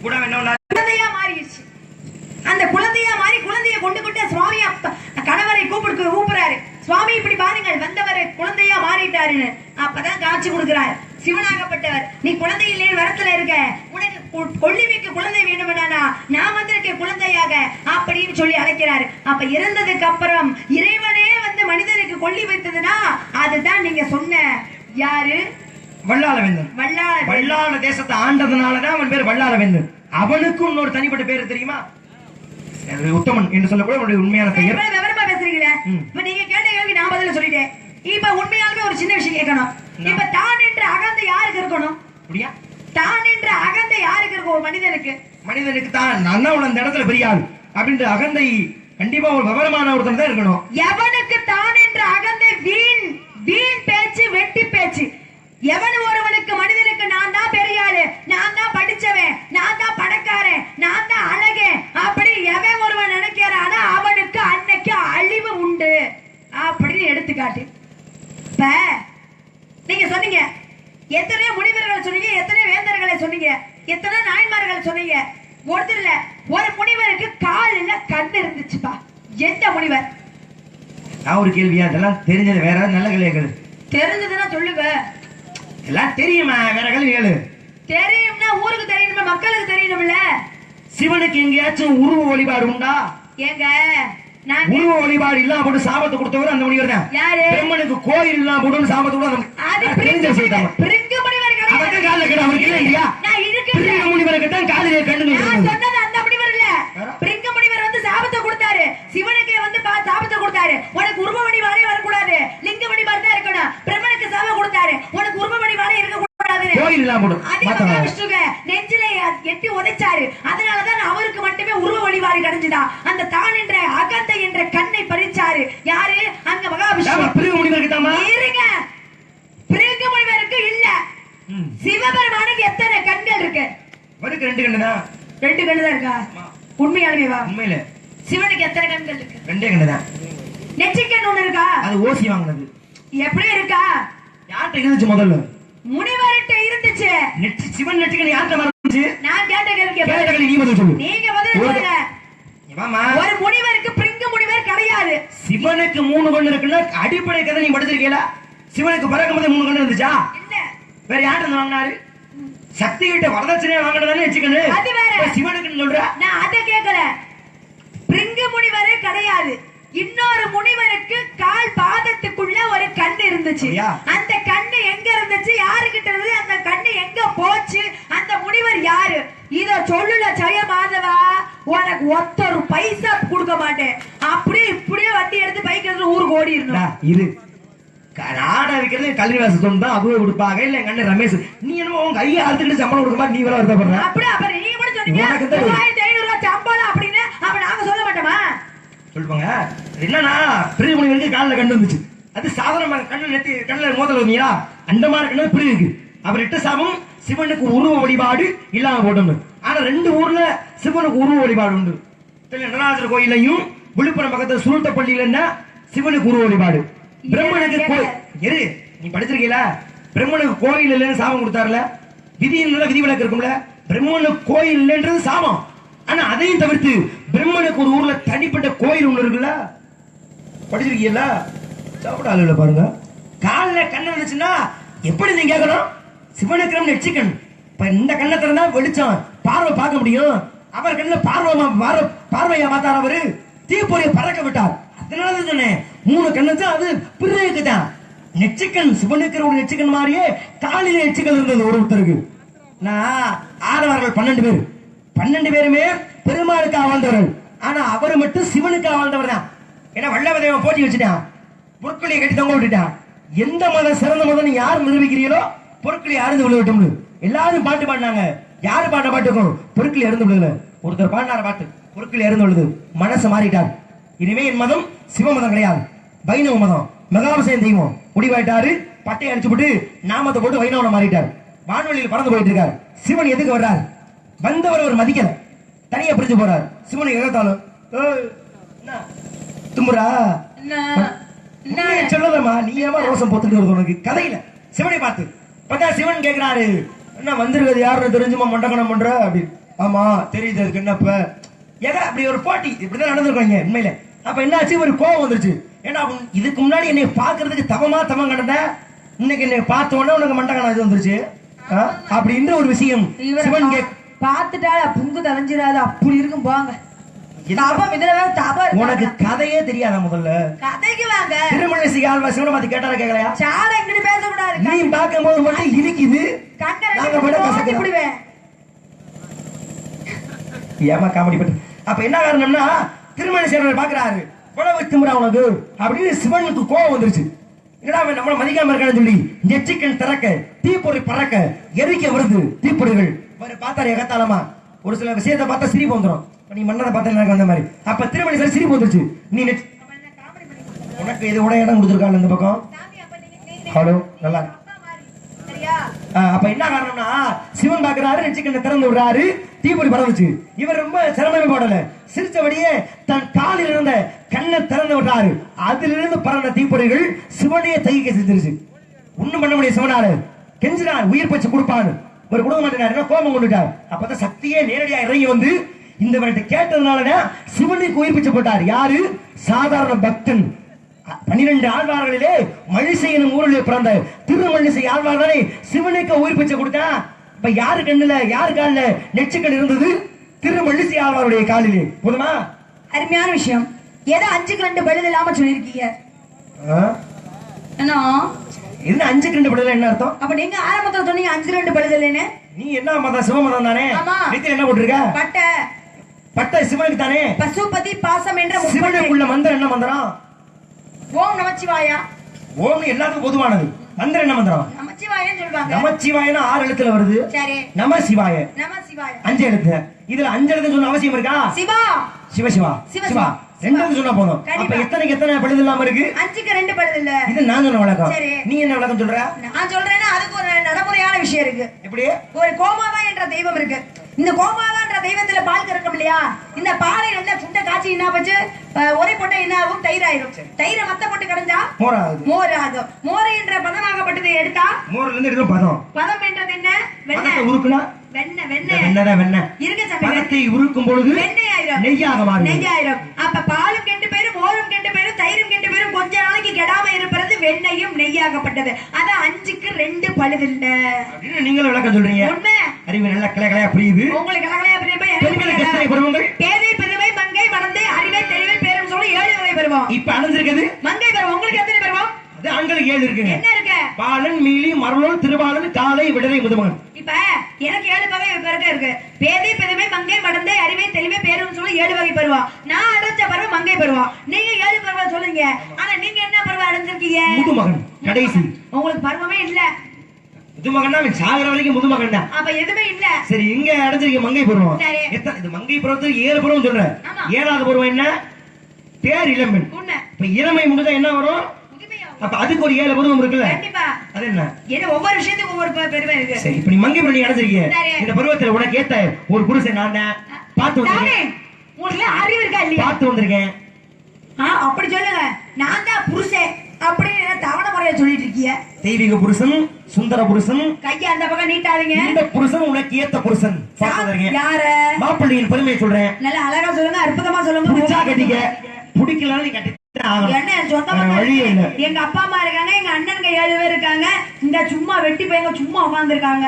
கூட என்ன குழந்தையா மாறிடுச்சு. அந்த குழந்தையா மாறி குழந்தைய கொண்டு சுவாமி கணவரை கூப்பிடுறாரு. சுவாமி இப்படி பாருங்கள், வந்தவர் குழந்தையா மாறிட்டாருன்னு. அப்பதான் காட்சி கொடுக்கிறார் சிவனாகப்பட்டவர். நீ குழந்தை இல்லையே வரத்துல இருக்க, உனக்கு கொள்ளிமிக்கு குழந்தை வேணும்னா நான் வந்திருக்க குழந்தையாக அப்படின்னு சொல்லி அழைக்கிறாரு. அப்ப இறந்ததுக்கு அப்புறம் இறைவனே வந்து மனிதனுக்கு கொள்ளி வைத்ததுன்னா அதுதான் நீங்க சொன்ன யாரு? வல்லாளவேந்தன். வல்லாள தேசத்தை ஆண்டதுனாலதான் அவன் பேர் வல்லாளவேந்தன். அவனுக்கும் இன்னொரு தனிப்பட்ட பேர் தெரியுமா? உத்தமன் என்று சொல்லக்கூடிய அவனுடைய உண்மையான பெயர். விவரமா பேசுறீங்களே, இப்ப நீங்க கேட்ட கேள்வி நான் பதில சொல்லிட்டேன். இப்ப உண்மையாலுமே ஒரு சின்ன விஷயம் கேட்கணும். இப்ப தான் என்ற அகந்தை யாருக்கு இருக்கணும்? அப்படியா? தான் என்ற அகந்தை யாருக்கு இருக்கும்? ஒரு மனிதனுக்கு தான் நான் தான் அந்த இடத்துல பெரிய ஆள் அப்படின்ற அகந்தை கண்டிப்பா ஒரு விவரமான ஒருத்தன் தான் இருக்கணும். எவனுக்கு தான் என்ற அகந்தை வீண் பேச்சு, வெட்டி பேச்சு. எவன் ஒருவனுக்கு மனிதனுக்கு நான் தான் பெரிய ஆளு, நான் தான் படிச்சவன், நான் தான் பணக்காரன், நான் தான் அழகு அப்படி எவன் ஒருவன் நினைக்கிறானா அவனுக்கு அன்னைக்கு அழிவு உண்டு அப்படின்னு எடுத்துக்காட்டு. இப்ப நீங்க சொன்னீங்க, எத்தனையோ முனிவர்களை சொன்னீங்க, எத்தனையோ வேந்தர்களை சொன்னீங்க, எத்தனை நாயன்மார்கள் சொன்னீங்க. ஒருத்தர்ல ஒரு முனிவருக்கு கால் இல்ல கண்ணு இருந்துச்சுப்பா. எந்த முனிவர்? நான் ஒரு கேள்வியா? அதெல்லாம் தெரிஞ்சது வேற நல்ல கேள்விகள். தெரிஞ்சதுன்னா சொல்லுங்க. எல்லாம் தெரியுமா? வேற கேள்வி தெரியும்னா ஊருக்கு தெரியணுமா, மக்களுக்கு தெரியணும்ல. சிவனுக்கு எங்கேயாச்சும் உருவ வழிபாடு உண்டா? ஏங்க உருவ வழிபாடு இல்லாம போட்டு சாபத்தை கொடுத்தவர் அந்த முனிவர் தான். யாரு? பிரம்மனுக்கு கோயில் இல்லாம போட்டு சாபத்தை கொடுத்தவர் பிரிங்க முனிவர் கிடையாது. அவருக்கு கால்ல கிட்ட அவருக்கு இல்ல இல்லையா? நான் இருக்கிறேன். பிரிங்க முனிவர் கிட்ட காலிலே கண்ணு. நான் சொன்னது அந்த முனிவர் இல்ல. பிரிங்க முனிவர் வந்து சாபத்தை கொடுத்தாரு. சிவனுக்கு வந்து சாபத்தை கொடுத்தாரு. உனக்கு உருவ வடிவாலே வரக்கூடாது, லிங்க வடிவால தான் இருக்கணும். பிரம்மனுக்கு சாபம் கொடுத்தாரு, உனக்கு உருவ வடிவாலே இருக்க கூடாது, கோயில் இல்லாம போடு. அதே விஷ்ணுவே நெஞ்சிலே எட்டி உதைச்சாரு. அதனாலதான் அவருக்கு மட்டுமே உருவ வடிவாறு கிடைச்சதா. அந்த தான் என்ற அகந்தை என்ற கண்ணை பறிச்சாரு. யாரு? அங்க மகாவிஷ்ணு. பிரிங்க முனிவர் கிட்டமா இருங்க. பிரிங்க முனிவருக்கு இல்ல. சிவபெருமானுக்கு எத்தனை கண்கள் இருக்கு? அவருக்கு 2 கண்ணு தான். 2 கண்ணு தான் இருக்கா? உண்மையாலுமே வா? உண்மையில சிவனுக்கு எத்தனை கண்கள் இருக்கு? 2 கண்ணு தான். நெற்றிக்கண் ஒண்ணு இருக்கா? அது ஓசி வாங்குனது. எப்படி இருக்கா? யார்கிட்ட இருந்துச்சு முதல்ல? முனிவர்கிட்ட இருந்துச்சு. நெற்றி சிவன் நெற்றிக்கண் யார்கிட்ட வந்துச்சு? நான் கேட்ட கேள்வி நீ பதில் சொல்லு. நீங்க பதில் சொல்லுங்க. ஒரு முனிவருக்கு பிரிங்க முனிவர் கிடையாது. சிவனுக்கு 3 கண்ணு இருக்குன்னா அடிப்படை கதை நீ படிச்சிருக்கீங்களா? சிவனுக்கு பிறக்கும்போது 3 கண்ணு இருந்துச்சா? இல்ல. வேற யார்கிட்ட வாங்கினாரு? சக்தி கிட்ட வரதட்சணையா வாங்கினதானே வச்சுக்கணு. அது வேற. சிவனுக்கு சொல்ற? நான் அதை கேட்கல. பிரிங்க முனிவரே கிடையாது. இன்னொரு முனிவருக்கு கால் பாதத்துக்குள்ள ஒரு கண்ணு இருந்துச்சு. அந்த கண்ணு எங்க இருந்துச்சு? யாருகிட்ட இருந்தது? அந்த கண்ணு எங்க போச்சு? அந்த முனிவர் யாரு? இத சொல்லுல ஜெய மாதவா, உனக்கு ஒத்தொரு பைசா கொடுக்க மாட்டேன். அப்படியே இப்படியே வண்டி எடுத்து பைக் எடுத்து ஊருக்கு ஓடி இரு. நாடா இருக்கிறது கல்வி வாச சொன்னா அதுவே கொடுப்பாங்க. இல்ல எங்க அண்ணன் ரமேஷ், நீ என்னமோ உங்க ஐயா அறுத்துட்டு சம்பளம் கொடுக்க மாதிரி நீ வேற வருத்தப்படுற. அப்படி அப்புறம் நீங்க கூட சொன்னீங்க 3500 ரூபாய் சம்பளம் அப்படின்னு. அப்ப நாங்க சொல்ல மாட்டோமா? சொல்லுவாங்க. என்னன்னா பிரிவு முனிவருக்கு காலில் கண்டு வந்துச்சு. அது சாதாரண கண்ணு நெத்தி கண்ணில் மோதல் வந்தீங்களா? அந்த மாதிரி கண்ணு பிரிவு இருக்கு. அவர் 8 சாபம் சிவனுக்கு உருவ வழிபாடு இல்லாம போட்டோம். ஆனா 2 ஊர்ல சிவனுக்கு உருவ வழிபாடு உண்டு. நடராஜர் கோயிலையும் விழுப்புரம் பக்கத்துல சுருட்டப்பள்ளியில என்ன சிவனுக்கு உருவ வழிபாடு. பிரம்மனுக்கு கோயில் நீ படிச்சிருக்கீங்களா? பிரம்மனுக்கு கோயில் இல்லைன்னு சாபம் கொடுத்தாருல. விதி விலக்கு இருக்கும்ல. பிரம்மனுக்கு கோயில் இல்லைன்றது சாபம். ஆனா அதையும் தவிர்த்து பிரம்மனுக்கு ஒரு ஊர்ல தனிப்பட்ட கோயில் ஒண்ணு இருக்குல்ல. படிச்சிருக்கீங்களா? சாப்பிடாத பாருங்க. காலில் கண்ணு வந்துச்சுன்னா எப்படி நீங்க கேட்கணும்? சிவனுக்கு நெச்சிக்கண். இப்ப இந்த கண்ணை திறந்தா வெளிச்சம் பார்வை பார்க்க முடியும். அவர் கண்ணில் பார்வையா பார்த்தார். அவரு தீப்பொறியை பறக்க விட்டார். அதனாலதான் சொன்னேன் 3 கண்ணு அது பிறகு தான். நெச்சிக்கண் சிவனுக்கு ஒரு நெச்சிக்கண் மாதிரியே காலில நெச்சிக்கண் இருந்தது ஒருத்தருக்கு. நான் ஆடவர்கள் 12 பேர். 12 பேருமே பெருமாளுக்காக வந்தவர்கள். ஆனா மட்டும் சிவனுக்காக வாழ்ந்தவர் தான். ஏன்னா வல்லவதேவன் போட்டி வச்சுட்டான், பொற்கொழியை கட்டி தொங்க விட்டுட்டான். எந்த மதம் சிறந்த மதம் யார் நிரூபிக்கிறீங்களோ பொற்கொழியை அருந்து விழ விட்டோம்னு எல்லாரும் பாட்டு பாடினாங்க. யாரு பாட்ட பாட்டுக்கும் பொற்கொழி அருந்து விழுதுல. ஒருத்தர் பாடினார பாட்டு பொற்கொழி அருந்து விழுது, மனசு மாறிட்டார். இனிமே என் மதம் சிவ மதம் கிடையாது, வைணவ மதம், மகாபிஷேகம் தெய்வம் முடிவாயிட்டாரு. பட்டையை அடிச்சு போட்டு நாமத்தை போட்டு வைணவனை மாறிட்டார். வான்வெளியில் பறந்து போயிட்டு இருக்காரு. சிவன் எதுக்கு வர்றாரு? வந்தவர் அவர் மதிக்கல, தனியா பிரிஞ்சு போறாரு. சிவனை எகத்தாலும் தும்புரா சொல்லலமா, நீ ஏமா ரோசம் போத்துட்டு வருது உனக்கு கதையில. சிவனை பார்த்து பார்த்தா சிவன் கேட்கிறாரு, என்ன வந்திருக்கிறது யாருன்னு தெரிஞ்சுமா மண்டகணம் பண்ற அப்படின்னு. ஆமா தெரியுது, அதுக்கு என்னப்ப ஏதா அப்படி ஒரு போட்டி இப்படிதான் நடந்திருக்காங்க உண்மையில. அப்ப என்னாச்சு, ஒரு கோவம் வந்துருச்சு. ஏன்னா இதுக்கு முன்னாடி என்னை பாக்குறதுக்கு தவம் கடந்த, இன்னைக்கு என்னை பார்த்த உடனே உனக்கு மண்டகணம் இது வந்துருச்சு அப்படின்ற ஒரு விஷயம். சிவன் பார்த்துட்டா புங்கு தலைஞ்சிடாது, அப்படி இருக்கும் போங்க. உனக்கு கதையே தெரியாதா? முதல்ல கதைக்கு வாங்க. திருமணி ஆழ்வா சிவனை பத்தி கேட்டாரா கேட்கலையா? சாட இங்கிட்டு பேசக்கூடாது. நீ பார்க்கும் போது மட்டும் இருக்குது. ஏமா காமெடி பட்டு. அப்ப என்ன காரணம்னா, திருமணி சேரனை பாக்குறாரு, உழவு திமுறா உனக்கு அப்படின்னு சிவனுக்கு கோவம் வந்துருச்சு. என்னடா அவன் நம்மள மதிக்காம இருக்கான்னு சொல்லி நெச்சிக்கன் திறக்க, தீப்பொறி பறக்க, எரிக்க வருது தீப்பொறிகள். பார்த்தாரு எகத்தாலமா. ஒரு சில விஷயத்தை பார்த்தா சிரிப்பு வந்துடும். நீ மன்னரை பார்த்தா எனக்கு அந்த மாதிரி. அப்ப திருமணி சார் சிரிப்பு வந்துருச்சு. நீ உனக்கு இது கூட இடம் கொடுத்துருக்காங்க இந்த பக்கம். ஹலோ நல்லா. அப்ப என்ன காரணம்னா, சிவன் பாக்குறாரு, நெச்சிக்கண்ணை திறந்து விடுறாரு, தீப்பொறி பரவுச்சு. இவர் ரொம்ப சிரமமே போடல, சிரிச்சபடியே தன் காலில் இருந்த கண்ணை திறந்து விடுறாரு. அதிலிருந்து பறந்த தீப்பொறிகள் சிவனையே தைக்க செஞ்சிருச்சு. ஒண்ணும் பண்ண முடியும் சிவனாரு. கெஞ்சினார், உயிர் பச்சு கொடுப்பாரு. ஒரு கொடுக்க மாட்டேனாரு, கோபம் கொண்டுட்டார். அப்பதான் சக்தியே நேரடியா இறங்கி வந்து இந்த கேட்டதுனாலதான் சிவனுக்கு உயிர் பிச்சை போட்டார். யாரு? சாதாரண பக்தன். 12 ஆழ்வார்களிலே மழிசை எனும் ஊரிலே பிறந்த திருமழிசை ஆழ்வார் தானே சிவனுக்கு உயிர் பிச்சை கொடுத்தா. இப்ப யாரு கண்ணுல யாரு காலில நெச்சுக்கள் இருந்தது? திருமழிசை ஆழ்வாருடைய காலிலே. போதுமா? அருமையான விஷயம். ஏதோ 5க்கு 2 பதில் இல்லாம சொல்லிருக்கீங்க. என்ன 5க்கு 2 பதில் என்ன அர்த்தம்? அப்ப நீங்க ஆரம்பத்துல சொன்னீங்க 5க்கு 2 பதில் இல்லைன்னு. நீ என்ன மதம்? சிவ மதம் தானே. நீங்க என்ன போட்டிருக்க? பட்டை சிவனுக்கு தானே. பசுபதி பாசம் என்ற சிவனுக்குள்ள மந்திரம் என்ன மந்திரம்? ஓம் நமச்சிவாயா. ஓம் எல்லாத்துக்கும் பொதுவானது. மந்திரம் என்ன மந்திரம்? நமச்சிவாயன்னு சொல்வாங்க. நமச்சிவாயனா 6 எழுத்துல வருது. சரி. நம சிவாய 5 எழுத்து. இதுல 5 எழுத்து சொன்ன அவசியம் இருக்கா? சிவா சிவ சிவா சிவா 2 எழுத்து சொன்னா போதும். அப்ப எத்தனை பழுது இல்லாம இருக்கு? 5க்கு 2 பழுது இல்ல. இது நான் சொன்ன வழக்கம். நீ என்ன வழக்கம் சொல்ற? நான் சொல்றேன்னா அதுக்கு ஒரு நடைமுறையான விஷயம் இருக்கு. எப்படி? ஒரு கோமாதா என்ற தெய்வம் இருக்கு. இந்த கோமாதா என்ற தெய்வத்துல பால் கறக்கும் இல்லையா? இந்த பாலை நல்லா சுண்ட காய்ச்சி என்ன வச்சு ஒரே போட்டு என்ன ஆகும்? தயிர் ஆயிரும். தயிரை மத்த போட்டு கடைஞ்சா மோர் ஆகும். மோர் என்ற பதமாகப்பட்டதை எடுத்தா மோர்ல இருந்து எடுக்கும் பதம். பதம் என்றது என்ன? வெண்ணெய். உருக்குனா வெண்ணெய் இருக்க பதத்தை உருக்கும் பொழுது நெய்யாக மாறும். நெய்யாயிரும். அப்ப பாலும் கெட்டு போயிரும், மோரும் கெட்டு போயிரும், தயிரும் கெட்டு போயிரும். கொஞ்ச நாளைக்கு கெடாம இருப்பது வெண்ணையும் நெய்யாகப்பட்டது. அது 5க்கு 2 பழுது இல்ல அப்படின்னு நீங்களும் விளக்கம் சொல்றீங்க. உண்மை. அறிவு நல்ல கிளையா புரியுது. உங்களுக்கு கிளையா புரியுது. பேதை பெருமை மங்கை மடந்தை அறிவை தெளிவை பேரும் சொல்லி 7 வகை பருவம். இப்ப அணிஞ்சிருக்கிறது மங்கை பருவம். உங்களுக்கு எத்தனை பருவம்? அது ஆண்களுக்கு 7 இருக்குங்க. என்ன இருக்கு? பாலன், மீளி, மருளோன், திருவாளன், காலை, விடலை, முதுமகன். இப்ப எனக்கு 7 வகை இருக்கு. பேதை பெருமை மங்கை மடந்தை அறிவை தெளிவை பேரும் சொல்லி 7 வகை பருவம். நான் அடைஞ்ச பருவம் மங்கை பருவம். நீங்க 7 பருவம் சொல்லுங்க. ஆனா நீங்க என்ன பருவம் அடைஞ்சிருக்கீங்க? முதுமகன் கடைசி. உங்களுக்கு பருவமே இல்ல. முதுமகன்னா சாகர வரைக்கும் முதுமகன் தான். அப்ப எதுவுமே இல்ல. சரி, இங்க அடைஞ்சிருக்க மங்கை பருவம். எத்தனை? இது மங்கை பருவத்துக்கு 7 பருவம் சொல்றேன். 7வது பருவம் என்ன? பேர் இளம்பெண். இப்ப இளமை முடிஞ்சா என்ன வரும்? அப்ப அதுக்கு ஒரு 7 பருவம் இருக்குல்ல. கண்டிப்பா. அது என்ன? ஏன்னா ஒவ்வொரு விஷயத்துக்கும் ஒவ்வொரு பெருமை இருக்கு. சரி, இப்ப நீ மங்கை பருவம் நீ அடைஞ்சிருக்கீங்க. இந்த பருவத்துல உனக்கு ஏத்த ஒரு புருஷன் நான் தான் பார்த்து வந்திருக்கேன். உங்களுக்கு அறிவு இருக்கா இல்லையா? பார்த்து வந்திருக்கேன். அப்படி சொல்லுங்க. நான் தான் புருஷன் அப்படின்னு தவணை முறையா சொல்லிட்டு இருக்கீங்க. தெய்வீக புருஷன், சுந்தர புருஷன். கைய அந்த பக்கம் நீட்டாதீங்க. இந்த புருஷன் உனக்கு ஏத்த புருஷன். யாரு? மாப்பிள்ளையின் பெருமையை சொல்றேன். நல்ல அழகா சொல்லுங்க, அற்புதமா சொல்லுங்க. புடிச்சா கட்டிக்க, பிடிக்கல நீ கட்டி. எங்க அப்பா அம்மா இருக்காங்க, எங்க அண்ணனுங்க 7 பேர் இருக்காங்க. இந்த சும்மா வெட்டி பையங்க சும்மா உட்கார்ந்துருக்காங்க.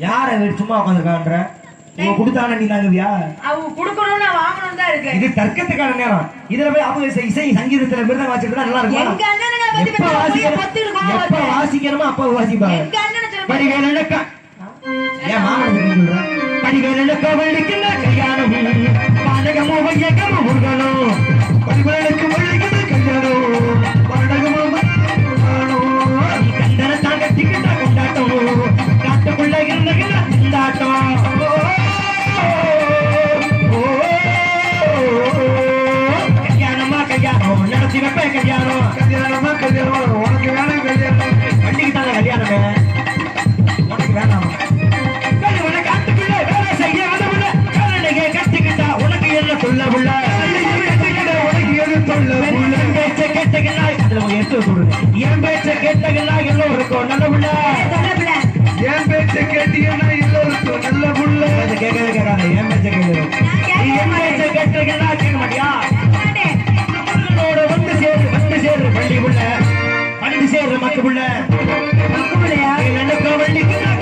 யார சும்மா உட்கார்ந்துருக்கான்ற? குடுத்தான நீ தாங்கவியா? அவங்க குடுக்கணும்னு வாங்கணும் தான் இருக்கு. இது தர்க்கத்துக்கான நேரம். இதுல போய் அவங்க இசை சங்கீதத்துல மிருதம் வாசிக்கிறதா நல்லா இருக்கும். எங்க அண்ணனுங்க எப்ப வாசிக்கணுமோ அப்ப வாசிப்பாங்க. எங்க அண்ணனை சொல்லுங்க. படிவேலனக்கா ஏன் மாமன் சொல்றேன்? படிவேலனக்கா வழிக்கின்ற கல்யாணம் பானகமோ வையகமோ முருகனோ நல்ல புள்ள. என் பேச்ச கேட்டீங்கன்னா அதுல உங்க எடுத்து சொல்றேன். என் பேச்ச கேட்டீங்கன்னா எல்லோருக்கும் நல்ல புள்ள. என் பேச்ச கேட்டீங்கன்னா எல்லோருக்கும் நல்ல புள்ள. அது கேட்கவே கேட்காத. என் பேச்ச கேளு. என் பேச்ச கேட்டீங்கன்னா கேட்க மாட்டியா? மக்களோட வந்து சேரு வள்ளி புள்ள. வந்து சேரு மக்கு புள்ள. நினைக்க வள்ளிக்கு